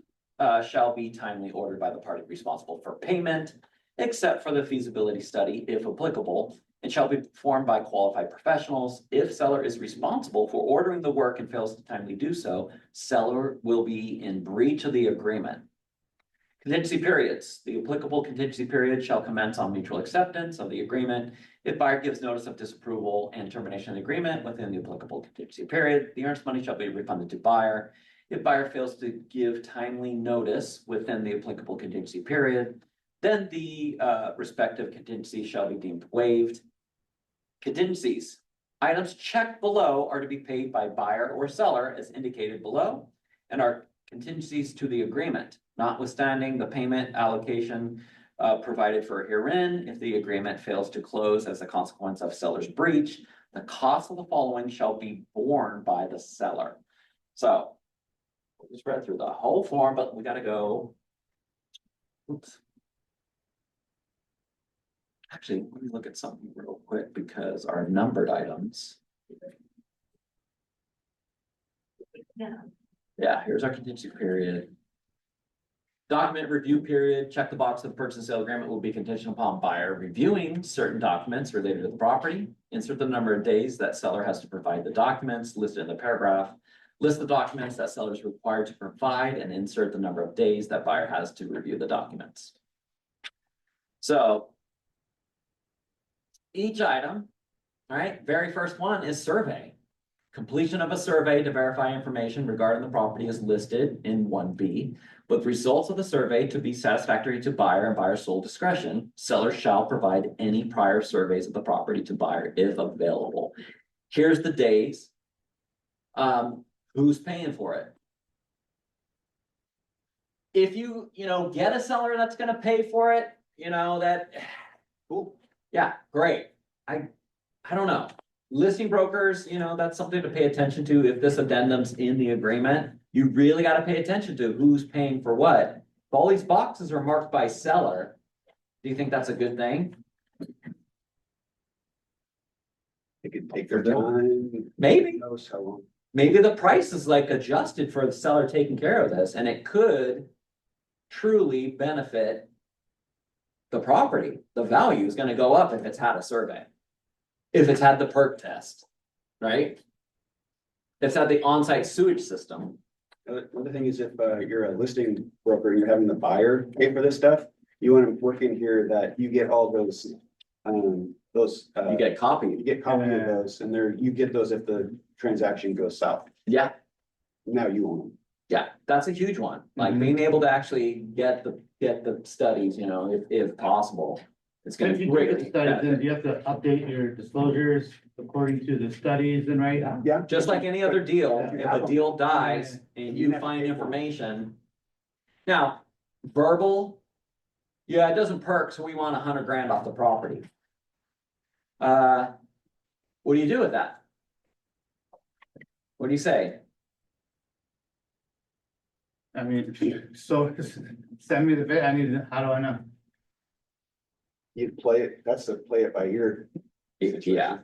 shall be timely ordered by the party responsible for payment, except for the feasibility study, if applicable, and shall be performed by qualified professionals. If seller is responsible for ordering the work and fails to timely do so, seller will be in breach of the agreement. Contingency periods. The applicable contingency period shall commence on mutual acceptance of the agreement. If buyer gives notice of disapproval and termination of the agreement within the applicable contingency period, the earnest money shall be refunded to buyer. If buyer fails to give timely notice within the applicable contingency period, then the respective contingency shall be deemed waived. Contingencies. Items checked below are to be paid by buyer or seller as indicated below and are contingencies to the agreement, notwithstanding the payment allocation provided for herein. If the agreement fails to close as a consequence of seller's breach, the cost of the following shall be borne by the seller. So we just read through the whole form, but we gotta go. Oops. Actually, let me look at something real quick because our numbered items. Yeah, here's our contingency period. Document review period, check the box. The purchase and sale agreement will be contingent upon buyer reviewing certain documents related to the property. Insert the number of days that seller has to provide the documents listed in the paragraph. List the documents that seller is required to provide and insert the number of days that buyer has to review the documents. So each item, all right, very first one is survey. Completion of a survey to verify information regarding the property is listed in 1B. With results of the survey to be satisfactory to buyer and buyer's sole discretion, seller shall provide any prior surveys of the property to buyer if available. Here's the days. Who's paying for it? If you get a seller that's gonna pay for it, cool. Yeah, great. I don't know. Listing brokers, that's something to pay attention to. If this addendum's in the agreement, you really got to pay attention to who's paying for what. If all these boxes are marked by seller, do you think that's a good thing? They could take their time. Maybe. Who knows how long. Maybe the price is like adjusted for the seller taking care of this, and it could truly benefit the property. The value is going to go up if it's had a survey. If it's had the perk test, right? If it's had the on-site sewage system. Another thing is if you're a listing broker and you're having the buyer pay for this stuff, you want to work in here that you get all those, You get a copy. you get copy of those and you get those if the transaction goes south. Yeah, Now you own them. yeah, that's a huge one. Like being able to actually get the studies, if possible. It's gonna If you do greatly get the studies, then benefit. you have to update your disclosures according to the studies and right? Yeah. Just like any other deal, Yeah. if a deal dies and you find information. Now, verbal, yeah, it doesn't perk, so we want 100 grand off the property. What do you do with that? What do you say? I mean, so send me the bid. How do I know? You play it, that's the play it by ear. Yeah.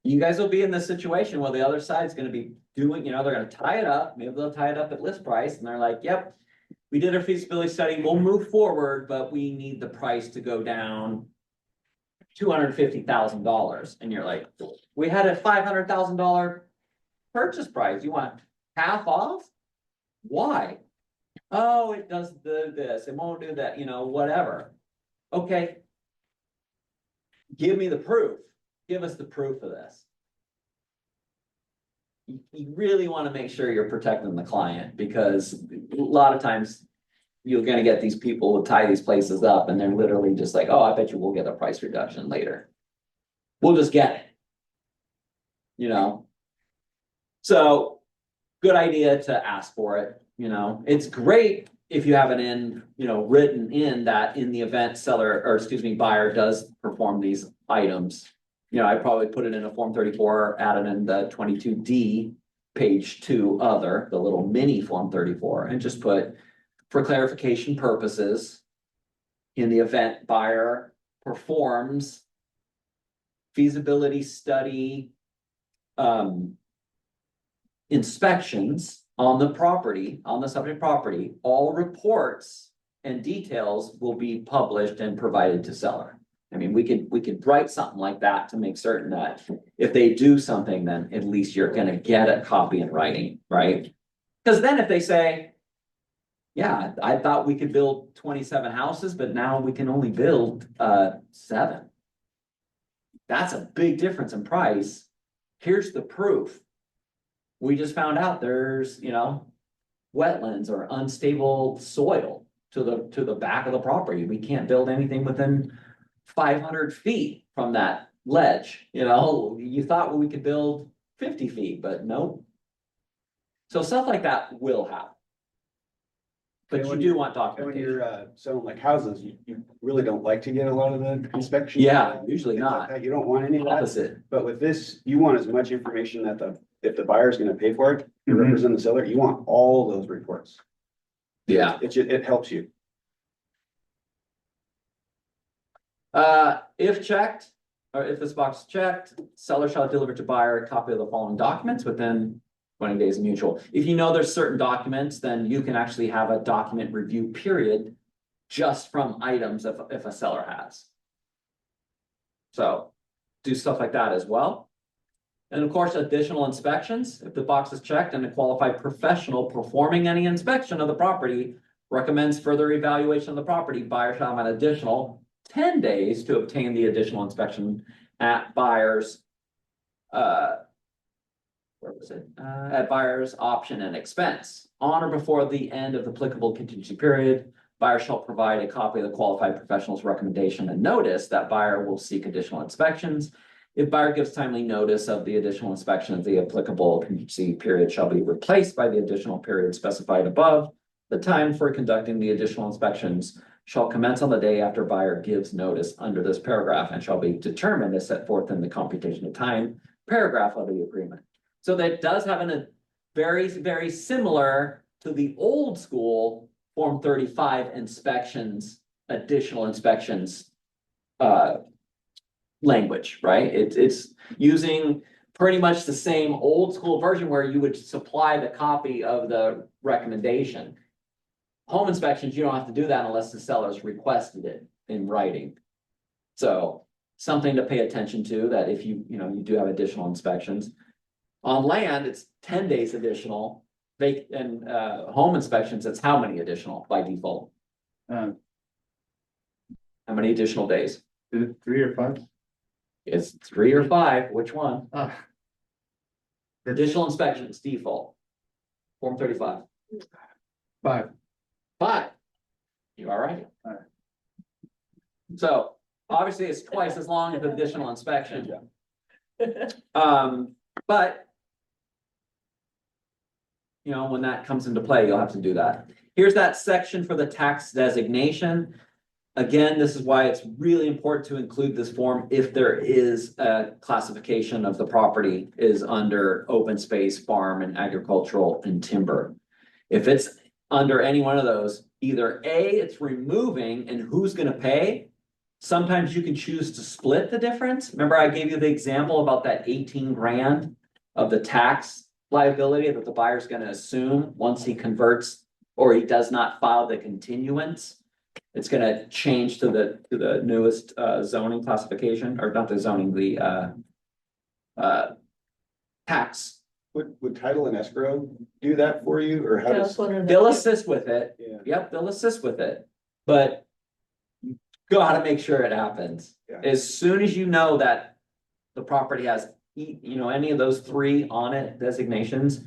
You guys will be in this situation where the other side's gonna be doing, they're gonna tie it up, maybe they'll tie it up at list price, and they're like, yep. We did our feasibility study, we'll move forward, but we need the price to go down. $250,000, and you're like, we had a $500,000 purchase price, you want half off? Why? Oh, it does this, it won't do that, whatever. Okay. Give me the proof. Give us the proof of this. You really want to make sure you're protecting the client because a lot of times you're going to get these people who tie these places up and they're literally just like, oh, I bet you we'll get a price reduction later. We'll just get it. So good idea to ask for it. It's great if you have it in, written in that in the event buyer does perform these items. I probably put it in a Form 34, added in the 22D, page 2 other, the little mini Form 34, and just put, for clarification purposes, in the event buyer performs feasibility study inspections on the property, on the subject property, all reports and details will be published and provided to seller. I mean, we could write something like that to make certain that if they do something, then at least you're gonna get a copy in writing, right? Because then if they say, yeah, I thought we could build 27 houses, but now we can only build 7. That's a big difference in price. Here's the proof. We just found out there's, wetlands or unstable soil to the back of the property. We can't build anything within 500 feet from that ledge, you thought we could build 50 feet, but nope. So stuff like that will happen. But And you when do want When documentation. you're selling like houses, you really don't like to get a lot of the inspections. Yeah, usually things like not. that. You don't want any of that, Opposite. but with this, you want as much information that if the buyer's gonna pay for it, you Mhm. represent the seller, you want all those reports. Yeah. It helps you. If checked, or if this box is checked, seller shall deliver to buyer a copy of the following documents within 20 days mutual. If you know there's certain documents, then you can actually have a document review period just from items if a seller has. So do stuff like that as well. And of course, additional inspections, if the box is checked and a qualified professional performing any inspection of the property recommends further evaluation of the property, buyer shall have an additional 10 days to obtain the additional inspection at buyer's at buyer's option and expense. On or before the end of the applicable contingency period, buyer shall provide a copy of the qualified professional's recommendation and notice that buyer will seek additional inspections. If buyer gives timely notice of the additional inspection, the applicable contingency period shall be replaced by the additional period specified above. The time for conducting the additional inspections shall commence on the day after buyer gives notice under this paragraph and shall be determined as set forth in the computation of time paragraph of the agreement. So that does have a very, very similar to the old school Form 35 inspections, additional inspections language, right? It's using pretty much the same old school version where you would supply the copy of the recommendation. Home inspections, you don't have to do that unless the seller's requested it in writing. So something to pay attention to, that if you do have additional inspections. On land, it's 10 days additional. And home inspections, it's how many additional by default? Uh, How many additional days? Is it 3 or 5? It's 3 or 5, which one? Ah. Additional inspections default. Form 35. 5. 5. You all right? All right. So obviously it's twice as long as additional inspection. But when that comes into play, you'll have to do that. Here's that section for the tax designation. Again, this is why it's really important to include this form if there is a classification of the property is under open space, farm, and agricultural and timber. If it's under any one of those, either A, it's removing and who's gonna pay. Sometimes you can choose to split the difference. Remember, I gave you the example about that 18 grand of the tax liability that the buyer's gonna assume once he converts or he does not file the continuance. It's gonna change to the newest zoning classification, or not the zoning, the tax. Would title and escrow do that for you, or how Yeah, I was does? wondering They'll that. assist with it. Yeah. Yep, they'll assist with it, but you gotta make sure it happens. Yeah. As soon as you know that the property has, any of those 3 on it designations,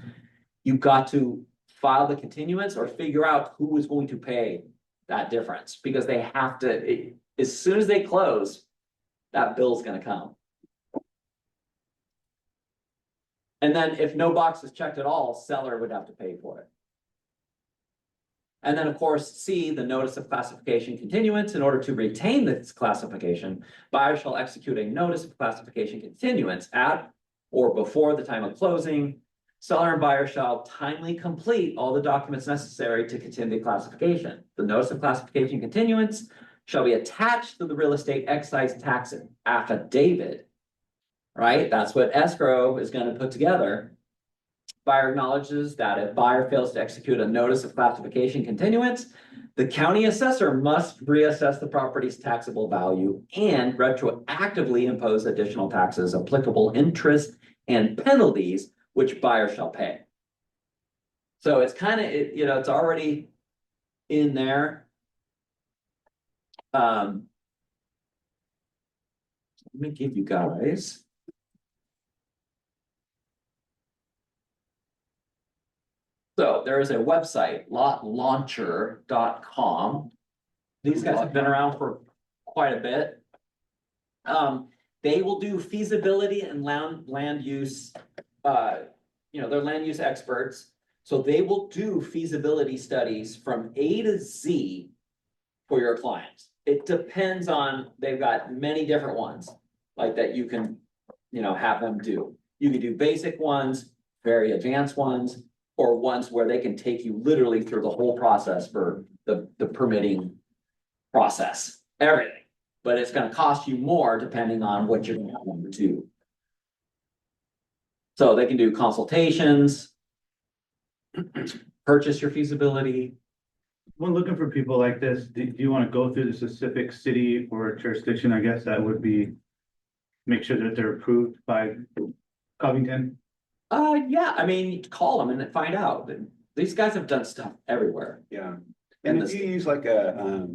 you've got to file the continuance or figure out who is going to pay that difference, because they have to, as soon as they close, that bill's gonna come. And then if no box is checked at all, seller would have to pay for it. And then, of course, C, the notice of classification continuance. In order to retain this classification, buyer shall execute a notice of classification continuance at or before the time of closing. Seller and buyer shall timely complete all the documents necessary to continue the classification. The notice of classification continuance shall be attached to the real estate excise tax affidavit right? That's what escrow is gonna put together. Buyer acknowledges that if buyer fails to execute a notice of classification continuance, the county assessor must reassess the property's taxable value and retroactively impose additional taxes, applicable interest and penalties, which buyer shall pay. So it's kind of, it's already in there. Let me give you guys. So there is a website, lotlauncher.com. These guys have been around for quite a bit. They will do feasibility and land use, they're land use experts. So they will do feasibility studies from A to Z for your clients. It depends on, they've got many different ones like that you can, have them do. You can do basic ones, very advanced ones, or ones where they can take you literally through the whole process for the permitting process, everything. But it's gonna cost you more depending on what you're gonna have them to do. So they can do consultations, purchase your feasibility. When looking for people like this, do you want to go through the specific city or jurisdiction? I guess that would be, make sure that they're approved by Covington. Yeah, I mean, call them and then find out. These guys have done stuff everywhere. Yeah, and if you use like a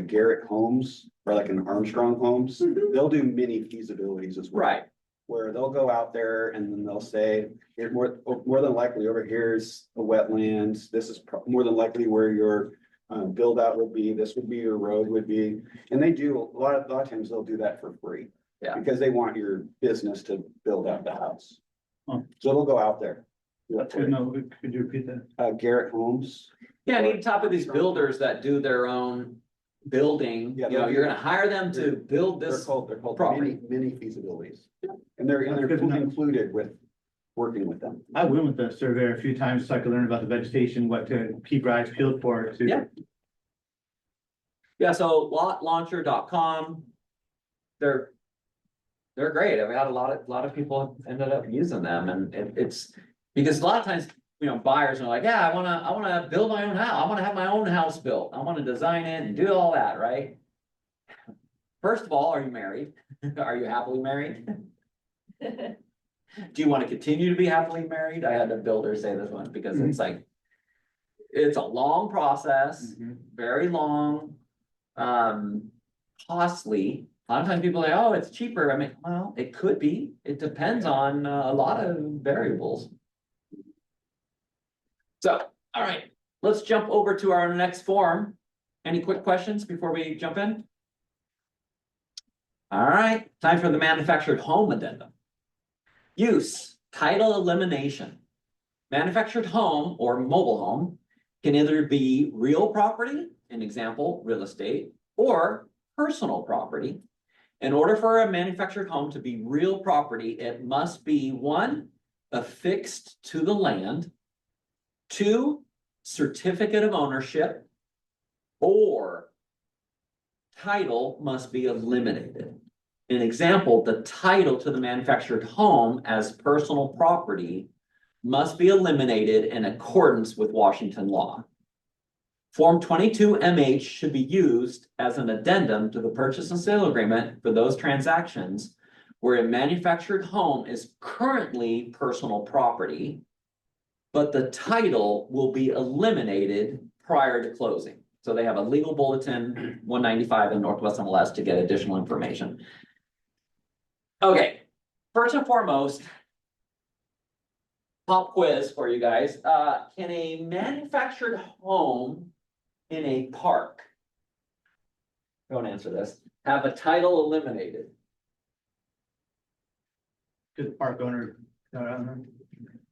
Garrett Homes or like an Armstrong Homes, they'll do mini feasibilities as well. Right. Where they'll go out there and then they'll say, here's more than likely over here's a wetlands. This is more than likely where your build out would be. This would be your road would be. And they do a lot of times they'll do that for free. Yeah. Because they want your business to build out the house. Oh. So they'll go out there. That's good. No, could you repeat that? Garrett Homes. Yeah, and on top of these builders that do their own building, Yeah, you're gonna hire them to build They're this. called property. mini feasibilities. And they're That's good to know. included with working with them. I went with the surveyor a few times so I could learn about the vegetation, what to keep your eyes peeled for. To Yeah. Yeah, so lotlauncher.com. They're great. I've had a lot of people ended up using them, and it's because a lot of times, buyers are like, yeah, I wanna build my own house. I wanna have my own house built. I wanna design it and do all that, right? First of all, are you married? Are you happily married? Do you want to continue to be happily married? I had a builder say this one because it's like, it's a long process, very long, costly. A lot of times people say, oh, it's cheaper. I mean, well, it could be. It depends on a lot of variables. So, all right, let's jump over to our next form. Any quick questions before we jump in? All right, time for the manufactured home addendum. Use, title elimination. Manufactured home or mobile home can either be real property, an example, real estate, or personal property. In order for a manufactured home to be real property, it must be 1, affixed to the land, 2, certificate of ownership, or title must be eliminated. An example, the title to the manufactured home as personal property must be eliminated in accordance with Washington law. Form 22MH should be used as an addendum to the purchase and sale agreement for those transactions where a manufactured home is currently personal property, but the title will be eliminated prior to closing. So they have a legal bulletin, 195 in Northwest MLS to get additional information. Okay, first and foremost, pop quiz for you guys. Can a manufactured home in a park, don't answer this, have a title eliminated? the park owner.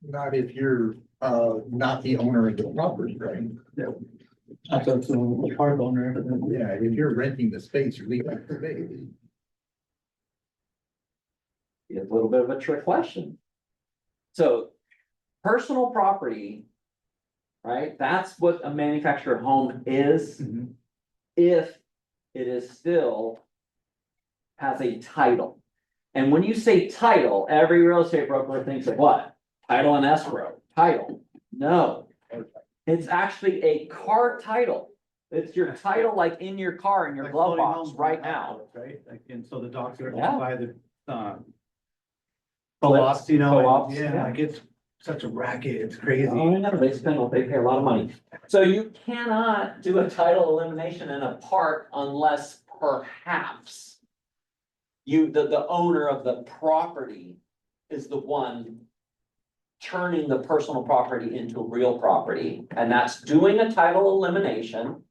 Not if you're, not the owner of the property, right? I thought so, the park owner. Yeah, if you're renting the space, you're leaving the space. It's a little bit of a trick question. So, personal property, right? That's what a manufactured home is, if it is still has a title. And when you say title, every real estate broker thinks of what? Title and escrow, title. No. It's actually a car title. It's your title like in your car, in your Like glove floating box homes right and now. condos, right? Like, and so the docs are Yeah. by the, co-ops, you know, Co-ops, and, yeah, yeah. like it's such a racket, it's crazy. Oh, no, they pay a lot of money. So you cannot do a title elimination in a park unless perhaps the owner of the property is the one turning the personal property into real property, and that's doing a title elimination.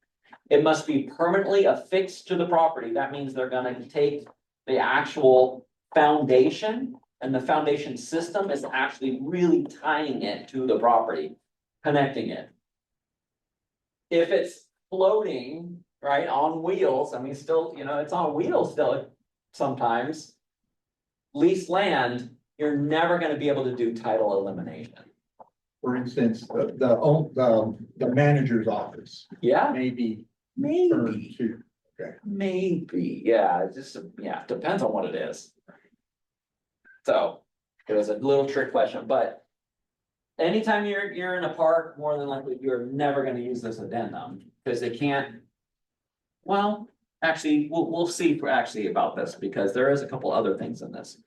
It must be permanently affixed to the property. That means they're gonna take the actual foundation, and the foundation system is actually really tying it to the property, connecting it. If it's floating, right, on wheels, I mean, still, it's on wheels still sometimes. Leased land, you're never gonna be able to do title elimination. For instance, the manager's office Yeah, may be maybe. turned to. Maybe, yeah, it just, depends on what it is. So, it was a little trick question, but anytime you're in a park, more than likely, you're never gonna use this addendum, because they can't. Well, actually, we'll see about this, because there is a couple other things in this.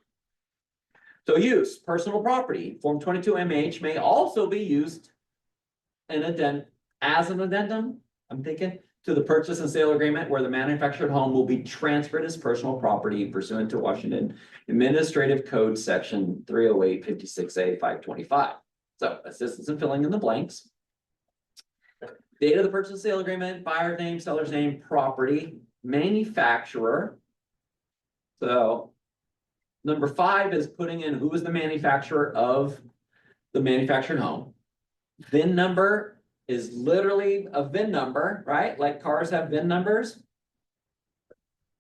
So use, personal property, Form 22 MH may also be used as an addendum, I'm thinking, to the purchase and sale agreement where the manufactured home will be transferred as personal property pursuant to Washington Administrative Code Section 308-56A 525. So assistance in filling in the blanks. Date of the purchase and sale agreement, buyer's name, seller's name, property, manufacturer. So number 5 is putting in who is the manufacturer of the manufactured home. VIN number is literally a VIN number, right? Like cars have VIN numbers.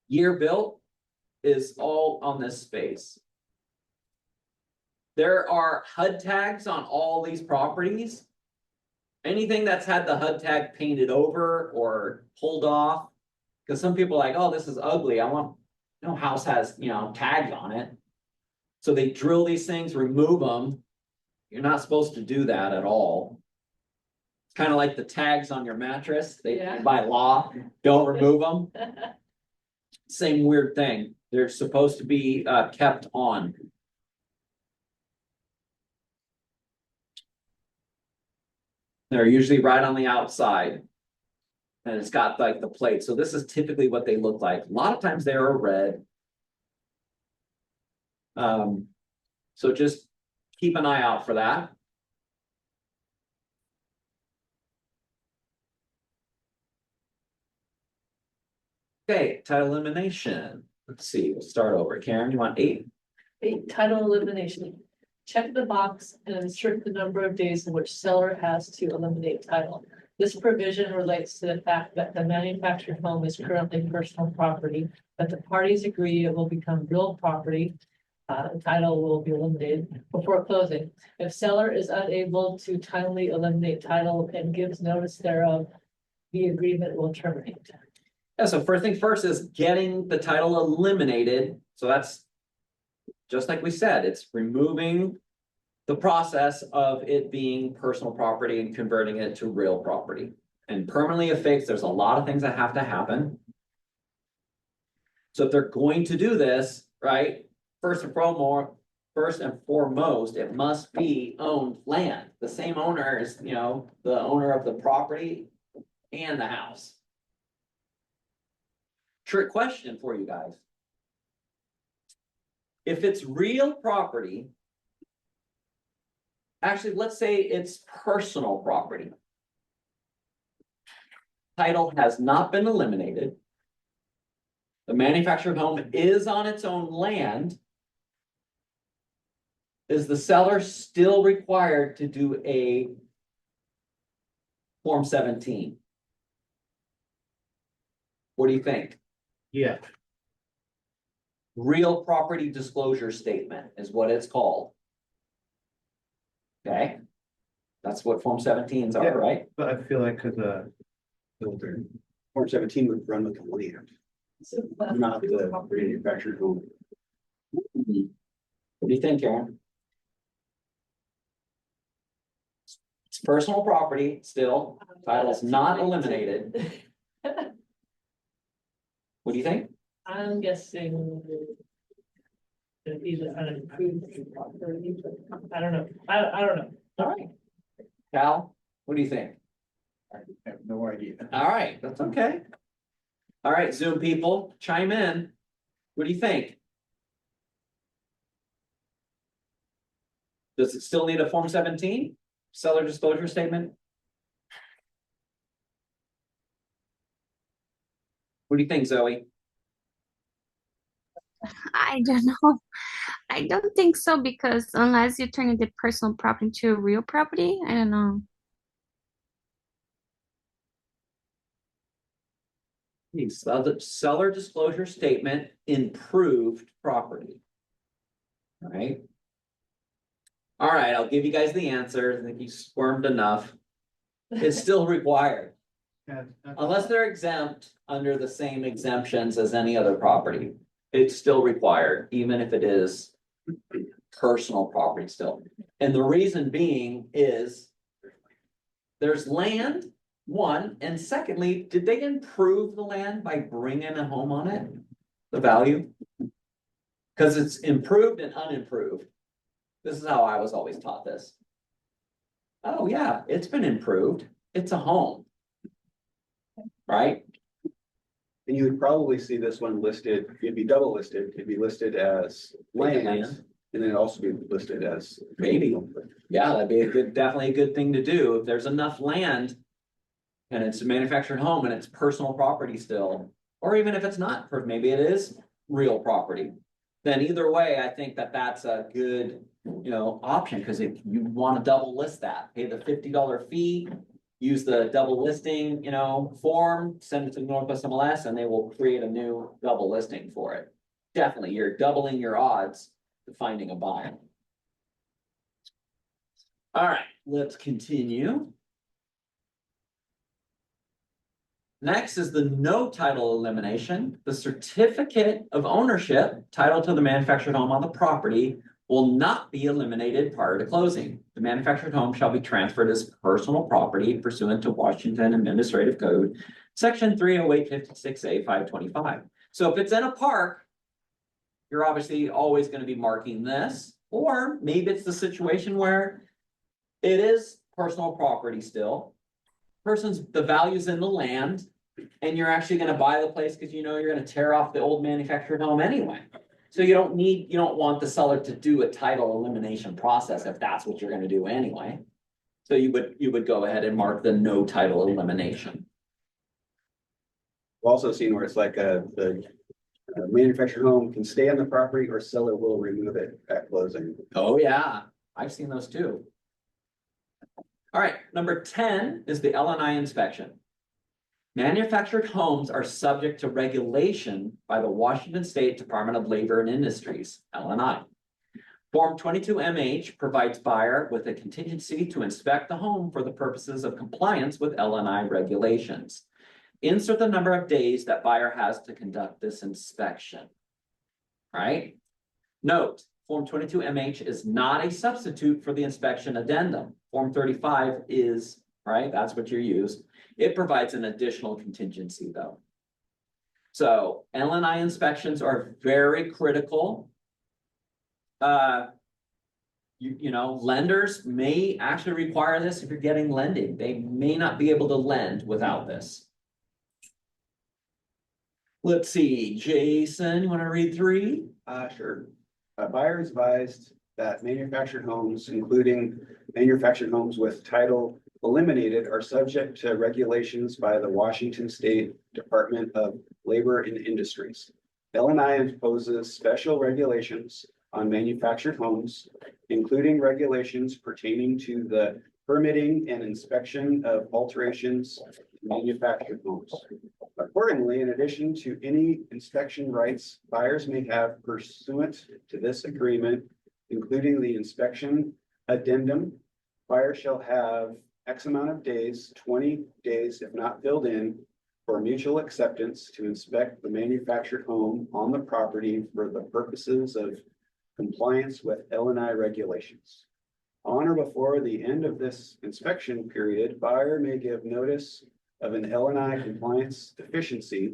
Year built is all on this space. There are HUD tags on all these properties. Anything that's had the HUD tag painted over or pulled off, because some people are like, oh, this is ugly. No house has, tags on it. So they drill these things, remove them. You're not supposed to do that at all. It's kind of like the tags on your mattress. By law, don't remove them. Same weird thing. They're supposed to be kept on. They're usually right on the outside. And it's got like the plate. So this is typically what they look like. A lot of times they are red. So just keep an eye out for that. Okay, title elimination. Let's see, we'll start over. Karen, you want 8? 8, title elimination. Check the box and insert the number of days in which seller has to eliminate title. This provision relates to the fact that the manufactured home is currently personal property, but the parties agree it will become real property. The title will be eliminated before closing. If seller is unable to timely eliminate title and gives notice thereof, the agreement will terminate. Yeah, so first thing first is getting the title eliminated. So that's just like we said, it's removing the process of it being personal property and converting it to real property. And permanently affixed, there's a lot of things that have to happen. So if they're going to do this, right, first and foremost, it must be owned land. The same owner is, the owner of the property and the house. Trick question for you guys. If it's real property, actually, let's say it's personal property. Title has not been eliminated. The manufactured home is on its own land. Is the seller still required to do a Form 17? What do you think? Yeah, Real property disclosure statement is what it's called. Okay? That's what Form 17s are, Yeah. right? but I feel like Form 17 would run with the land, not the manufactured home. What do you think, Karen? It's personal property still, title's not eliminated. What do you think? I'm guessing. It'd be the unimproved property, but I don't know, I don't know. All right. Cal, what do you think? I have no idea. All right, that's okay. All right, Zoom people, chime in. What do you think? Does it still need a Form 17? Seller disclosure statement? What do you think, Zoe? I don't know. I don't think so because unless you turn the personal property into a real property, I don't know. Seller disclosure statement, improved property. All right. All right, I'll give you guys the answer. I think you squirmed enough. It's still required, unless they're exempt under the same exemptions as any other property. It's still required, even if it is personal property still. And the reason being is there's land, one, and secondly, did they improve the land by bringing a home on it? The value? Because it's improved and unimproved. This is how I was always taught this. Oh yeah, it's been improved. It's a home. Right? And you would probably see this one listed, it'd be double listed, it'd be listed as Vacant land, land. and then it'd also be listed as. Maybe. Yeah, that'd be a good, definitely a good thing to do. If there's enough land. And it's a manufactured home and it's personal property still, or even if it's not, or maybe it is real property. Then either way, I think that that's a good, option, because if you want to double list that, pay the $50 fee. Use the double listing, form, send it to Northwest MLS, and they will create a new double listing for it. Definitely, you're doubling your odds of finding a buyer. All right, let's continue. Next is the no title elimination. The certificate of ownership, title to the manufactured home on the property, will not be eliminated prior to closing. The manufactured home shall be transferred as personal property pursuant to Washington Administrative Code, Section 30856A 525. So if it's in a park, you're obviously always going to be marking this, or maybe it's the situation where it is personal property still. The value's in the land, and you're actually gonna buy the place because you're gonna tear off the old manufactured home anyway. So you don't want the seller to do a title elimination process if that's what you're gonna do anyway. So you would go ahead and mark the no title elimination. I've also seen where it's like the manufactured home can stay on the property or seller will remove it at closing. Oh, yeah, I've seen those too. All right, number 10 is the LNI inspection. Manufactured homes are subject to regulation by the Washington State Department of Labor and Industries, LNI. Form 22MH provides buyer with a contingency to inspect the home for the purposes of compliance with LNI regulations. Insert the number of days that buyer has to conduct this inspection. All right. Note, Form 22MH is not a substitute for the inspection addendum. Form 35 is, right? That's what you use. It provides an additional contingency though. So LNI inspections are very critical. Lenders may actually require this if you're getting lending. They may not be able to lend without this. Let's see, Jason, you want to read 3? Sure. Buyer is advised that manufactured homes, including manufactured homes with title eliminated, are subject to regulations by the Washington State Department of Labor and Industries. LNI imposes special regulations on manufactured homes, including regulations pertaining to the permitting and inspection of alterations to manufactured homes. Accordingly, in addition to any inspection rights buyers may have pursuant to this agreement, including the inspection addendum, buyer shall have X amount of days, 20 days if not filled in, for mutual acceptance to inspect the manufactured home on the property for the purposes of compliance with L&I regulations. On or before the end of this inspection period, buyer may give notice of an L&I compliance deficiency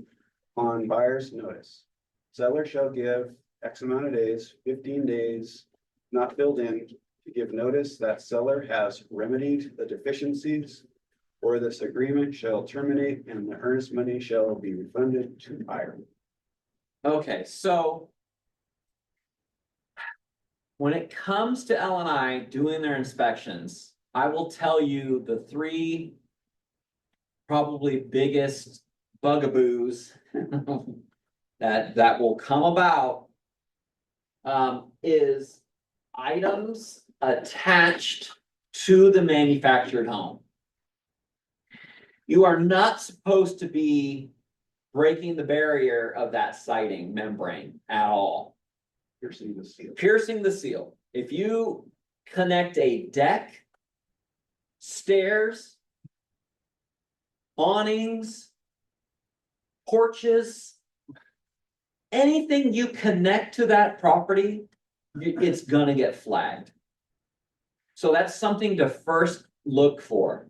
on buyer's notice. Seller shall give X amount of days, 15 days, not filled in, to give notice that seller has remedied the deficiencies, or this agreement shall terminate and the earnest money shall be refunded to buyer. Okay, so. When it comes to L&I doing their inspections, I will tell you the three probably biggest bugaboos that will come about is items attached to the manufactured home. You are not supposed to be breaking the barrier of that siding membrane at all. Piercing the seal. Piercing the seal. If you connect a deck, stairs, awnings, porches, anything you connect to that property, it's gonna get flagged. So that's something to first look for.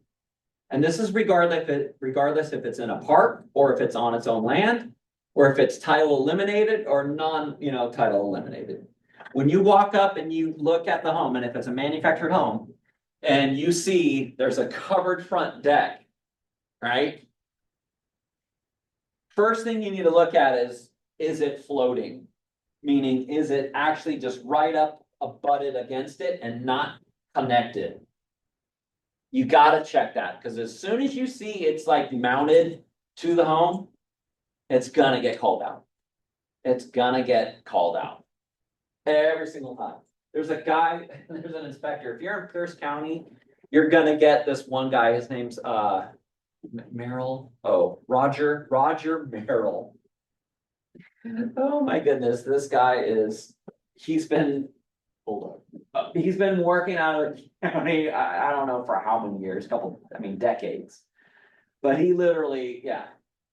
And this is regardless if it's in a park or if it's on its own land, or if it's title eliminated or title eliminated. When you walk up and you look at the home, and if it's a manufactured home, and you see there's a covered front deck, right? First thing you need to look at is it floating? Meaning, is it actually just right up abutted against it and not connected? You gotta check that, because as soon as you see it's like mounted to the home, it's gonna get called out. It's gonna get called out. Every single time. There's a guy, there's an inspector. If you're in Pierce County, you're gonna get this one guy, his name's Merrill. Oh, Roger Merrill. Oh my goodness, this guy he's been working out of the county, I don't know for how many years, decades. But he literally,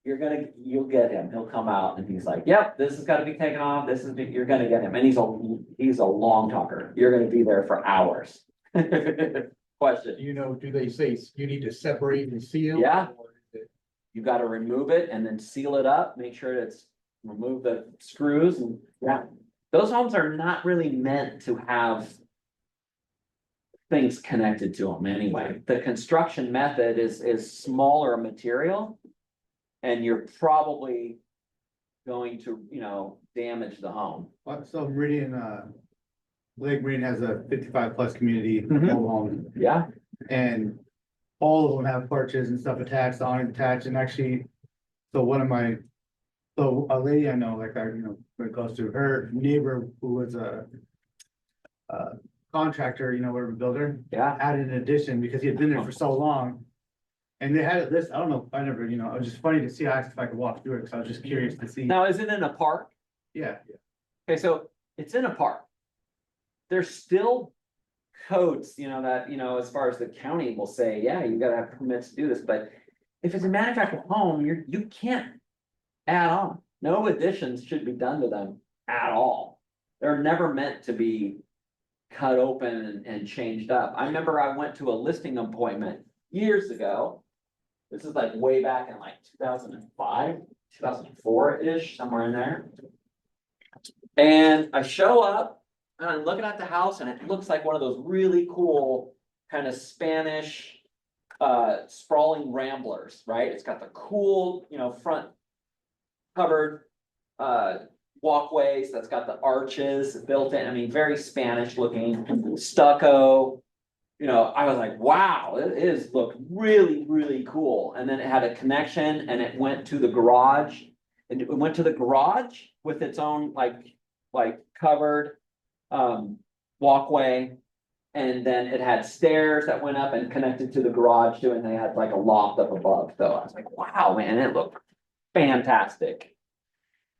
you'll get him. He'll come out and he's like, yep, this has got to be taken off. You're gonna get him. And he's a long talker. You're gonna be there for hours. Question. Do they say you need to separate and seal? Yeah. Or is it- You gotta remove it and then seal it up, make sure remove the screws and, Those homes are not really meant to have things connected to them anyway. The construction method is smaller material. And you're probably going to, damage the home. So Meridian, Lake Meridian has a 55+ community Mhm. mobile home, Yeah, and all of them have porches and stuff attached, awning attached, and actually, so a lady I know, very close to her neighbor who was a contractor, we're a builder, yeah. added an addition because he had been there for so long. And they had it listed, I don't know, it was just funny to see, I asked if I could walk through it, because I was just curious to see. Now, is it in a park? Yeah, Okay, so it's in a park. There's still codes, as far as the county will say, yeah, you gotta have permits to do this, but if it's a manufactured home, you can't add on. No additions should be done to them at all. They're never meant to be cut open and changed up. I remember I went to a listing appointment years ago. This is like way back in 2005, 2004-ish, somewhere in there. And I show up and I'm looking at the house and it looks like one of those really cool kind of Spanish sprawling ramblers, right? It's got the cool, front covered walkways that's got the arches built in. Very Spanish looking, stucco. I was like, wow, looked really, really cool. And then it had a connection and it went to the garage. And it went to the garage with its own like covered walkway. And then it had stairs that went up and connected to the garage too. And they had like a loft up above. So I was like, wow, man, it looked fantastic.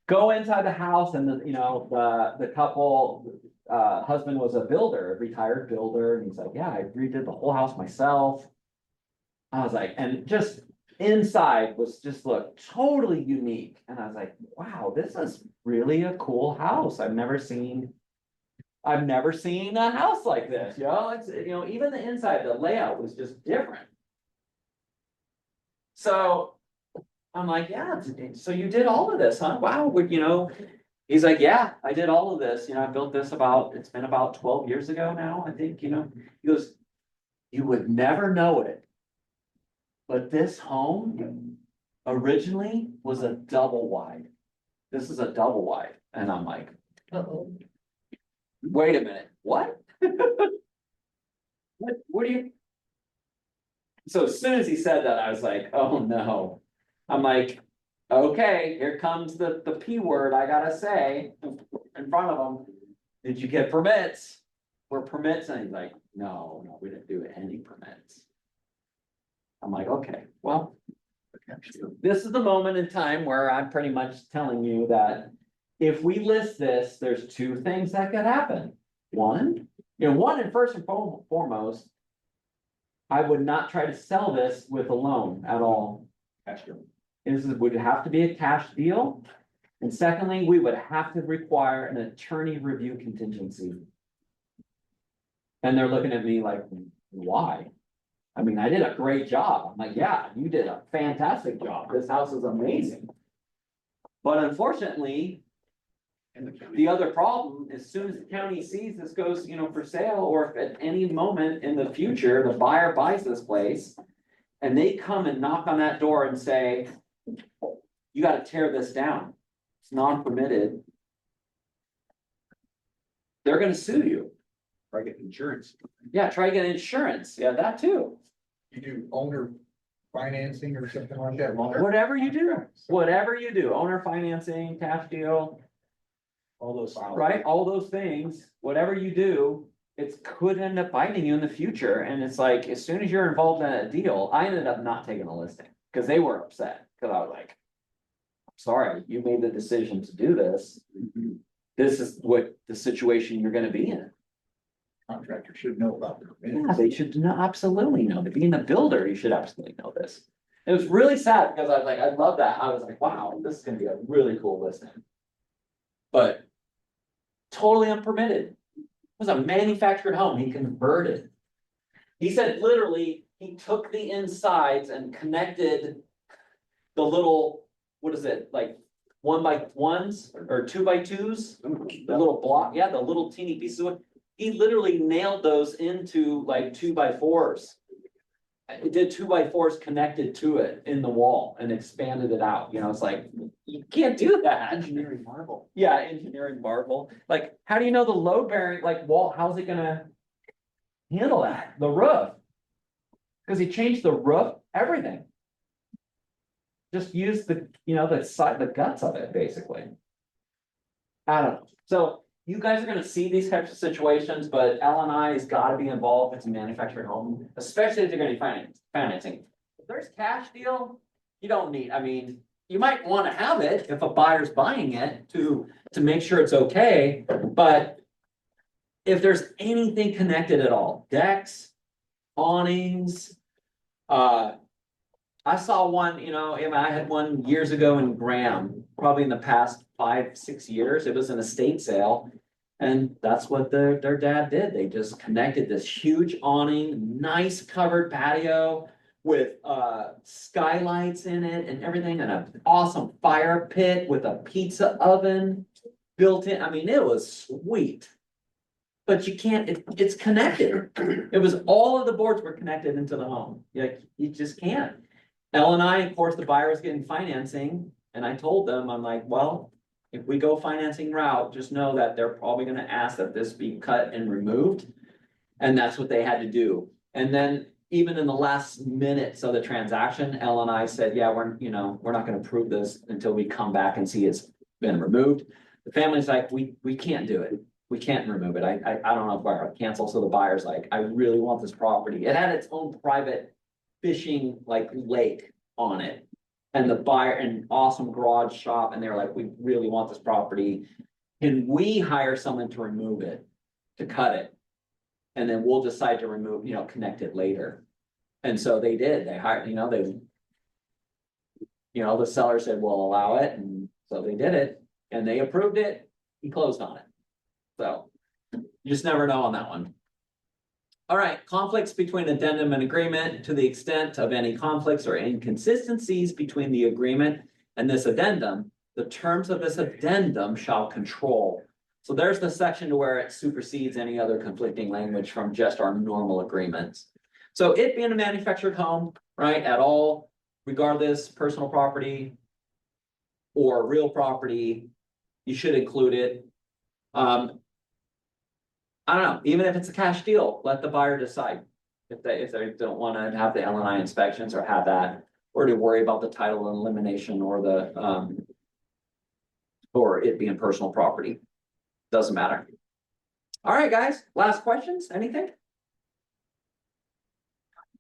Go inside the house and the couple, husband was a builder, a retired builder, and he's like, yeah, I redid the whole house myself. I was like, and just inside looked totally unique. And I was like, wow, this is really a cool house. I've never seen I've never seen a house like this, it's, even the inside, the layout was just different. So I'm like, yeah, so you did all of this, huh? Wow, he's like, yeah, I did all of this, I built this it's been about 12 years ago now, I think, he goes, you would never know it. But this home originally was a double wide. This is a double wide. And I'm like, Uh-oh. wait a minute, what? What do you? So as soon as he said that, I was like, oh no. I'm like, okay, here comes the P word I gotta say in front of him. Did you get permits? Were permits? And he's like, no, we didn't do any permits. I'm like, okay, well, this is the moment in time where I'm pretty much telling you that if we list this, there's two things that could happen. One and first and foremost, I would not try to sell this with a loan at all. This would have to be a cash deal. And secondly, we would have to require an attorney review contingency. And they're looking at me like, why? I mean, I did a great job. I'm like, yeah, you did a fantastic job. This house is amazing. But unfortunately, the other problem, as soon as the county sees this goes, for sale, or if at any moment in the future, the buyer buys this place and they come and knock on that door and say, you got to tear this down. It's non-permitted. They're going to sue you. Try get insurance. Yeah, try to get insurance. Yeah, that too. You do owner financing or something like that? Whatever you do, owner financing, cash deal, All those. right? All those things, whatever you do, it could end up biting you in the future. And it's like, as soon as you're involved in a deal, I ended up not taking a listing because they were upset. Cause I was like, I'm sorry, you made the decision to do this. This is what the situation you're gonna be in. Contractor should know about the Yeah, permits. they should absolutely know. Being a builder, you should absolutely know this. It was really sad because I was like, I love that. I was like, wow, this is gonna be a really cool listing. But totally unpermitted. It was a manufactured home. He converted. He said literally, he took the insides and connected the little, what is it, like 1x1s or 2x2s? The little block, yeah, the little teeny pieces of wood. He literally nailed those into like 2x4s. It did 2x4s connected to it in the wall and expanded it out. It's like, you can't do that. Engineering marvel. Yeah, engineering marvel. Like, how do you know the load bearing, like wall, how's it gonna handle that? The roof. Cause he changed the roof, everything. Just use the guts of it, basically. I don't know. So you guys are gonna see these types of situations, but L&I has gotta be involved. It's a manufactured home, especially if you're gonna be financing. If there's cash deal, you don't need, you might wanna have it if a buyer's buying it to make sure it's okay, but if there's anything connected at all, decks, awnings, I saw one, I had one years ago in Graham, probably in the past 5-6 years. It was an estate sale. And that's what their dad did. They just connected this huge awning, nice covered patio with skylights in it and everything, and an awesome fire pit with a pizza oven built in. It was sweet. But you can't, it's connected. It was all of the boards were connected into the home. You just can't. L&I, of course, the buyer was getting financing, and I told them, I'm like, well, if we go financing route, just know that they're probably gonna ask that this be cut and removed. And that's what they had to do. And then even in the last minutes of the transaction, L&I said, yeah, we're not gonna approve this until we come back and see it's been removed. The family's like, we can't do it. We can't remove it. I don't know if I cancel. So the buyer's like, I really want this property. It had its own private fishing lake on it. And the buyer, an awesome garage shop, and they're like, we really want this property. Can we hire someone to remove it, to cut it? And then we'll decide to remove, connect it later. And so they did. They hired, the seller said, we'll allow it. And so they did it and they approved it. He closed on it. So You just never know on that one. All right, conflicts between addendum and agreement. To the extent of any conflicts or inconsistencies between the agreement and this addendum, the terms of this addendum shall control. So there's the section to where it supersedes any other conflicting language from just our normal agreements. So it being a manufactured home, right, at all, regardless, personal property or real property, you should include it. I don't know, even if it's a cash deal, let the buyer decide. If they don't wanna have the LNI inspections or have that, or to worry about the title elimination or the, or it being personal property. Doesn't matter. All right, guys, last questions, anything?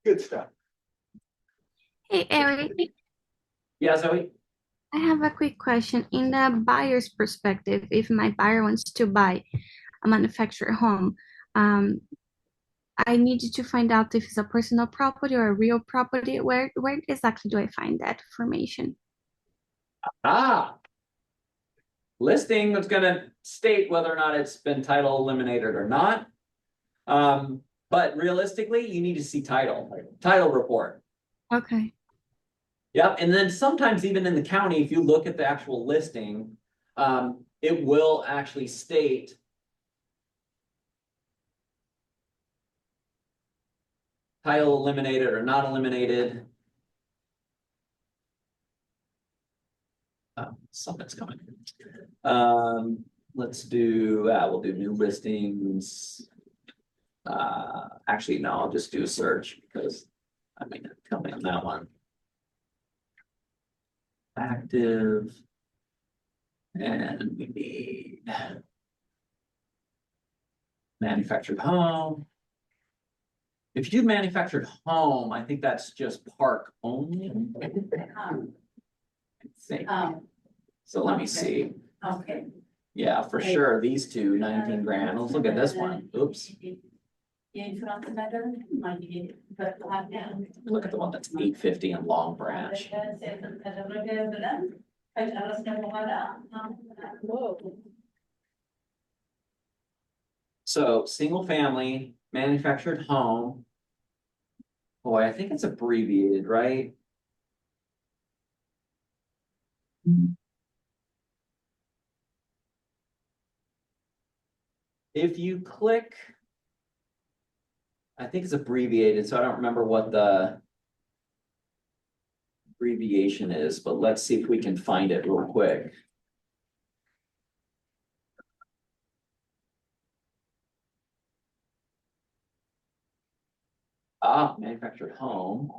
Good stuff. Hey, Eric, Yeah, Zoe? I have a quick question. In the buyer's perspective, if my buyer wants to buy a manufactured home, I need to find out if it's a personal property or a real property. Where exactly do I find that information? Listing that's gonna state whether or not it's been title eliminated or not. But realistically, you need to see title report. Okay. Yep, and then sometimes even in the county, if you look at the actual listing, it will actually state title eliminated or not eliminated. Something's coming. Let's do, we'll do new listings. Actually, no, I'll just do a search because I mean, tell me on that one. Active. And we need manufactured home. If you do manufactured home, I think that's just park only. I think. So let me see. Okay. Yeah, for sure, these two, 19 grand. Let's look at this one. Oops. Look at the one that's 850 in Long Branch. Whoa. So single family, manufactured home. Boy, I think it's abbreviated, right? If you click, I think it's abbreviated, so I don't remember what the abbreviation is, but let's see if we can find it real quick. Manufactured home.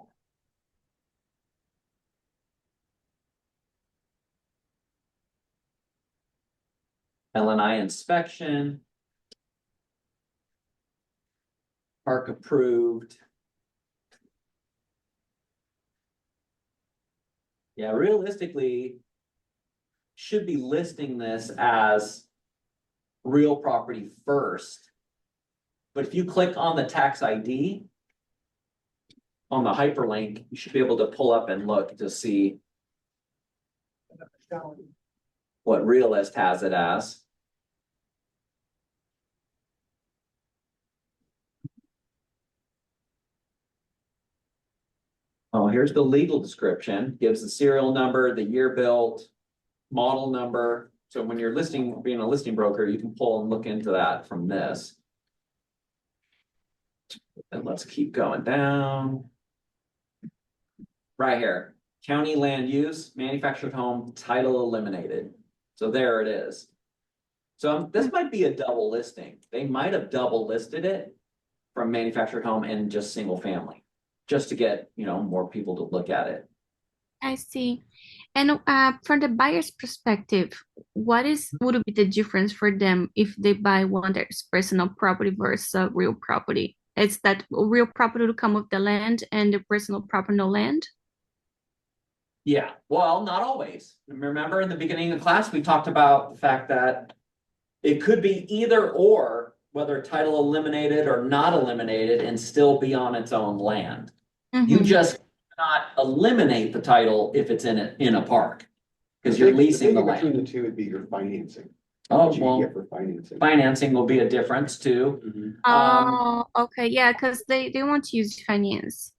LNI inspection. Park approved. Yeah, realistically, should be listing this as real property first. But if you click on the tax ID on the hyperlink, you should be able to pull up and look to see what Realist has it as. Oh, here's the legal description, gives the serial number, the year built, model number. So when you're listing, being a listing broker, you can pull and look into that from this. And let's keep going down. Right here, county land use, manufactured home, title eliminated. So there it is. So this might be a double listing. They might have double listed it from manufactured home and just single family, just to get, more people to look at it. I see. And from the buyer's perspective, would be the difference for them if they buy one that is personal property versus real property? It's that real property to come with the land and the personal property no land? Yeah, well, not always. Remember in the beginning of class, we talked about the fact that it could be either or, whether title eliminated or not eliminated and still be on its own land. You just cannot eliminate the title if it's in a park, because you're leasing the land. Between the two would be your financing. Oh, what you can well, get for financing. financing will be a difference too. Mhm. Oh, okay, yeah, because they want to use finance.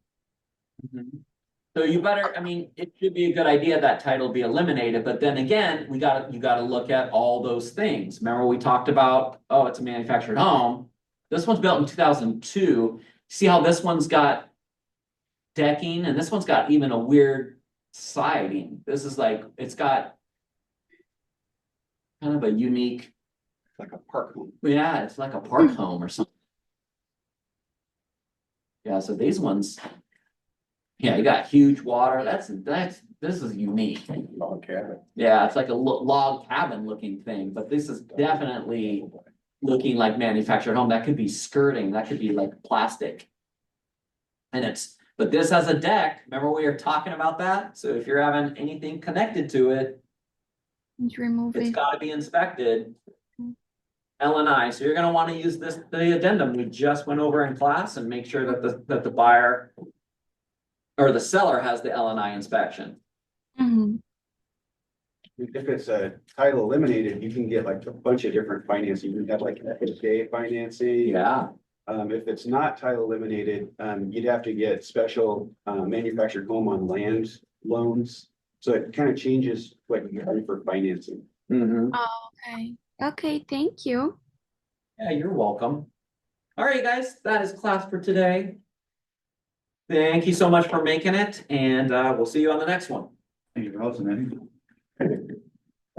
So you better, I mean, it should be a good idea that title be eliminated, but then again, you gotta look at all those things. Remember, we talked about, oh, it's a manufactured home. This one's built in 2002. See how this one's got decking and this one's got even a weird siding. This is like, it's got kind of a unique, Like a park home. yeah, it's like a park home or something. Yeah, so these ones, yeah, you got huge water. This is unique. Log cabin. Yeah, it's like a log cabin looking thing, but this is definitely looking like manufactured home. That could be skirting, that could be like plastic. But this has a deck. Remember we were talking about that? So if you're having anything connected to it, And remove it's it. gotta be inspected. LNI, so you're gonna wanna use the addendum we just went over in class and make sure that the buyer or the seller has the LNI inspection. Mhm. If it's a title eliminated, you can get like a bunch of different financing. You can have like FHA financing. Yeah, If it's not title eliminated, you'd have to get special, manufactured home on land loans. So it kind of changes what you have for financing. mm-hmm. Oh, okay. Okay, thank you. Yeah, you're welcome. All right, guys, that is class for today. Thank you so much for making it, and we'll see you on the next one. Thank you for hosting, man.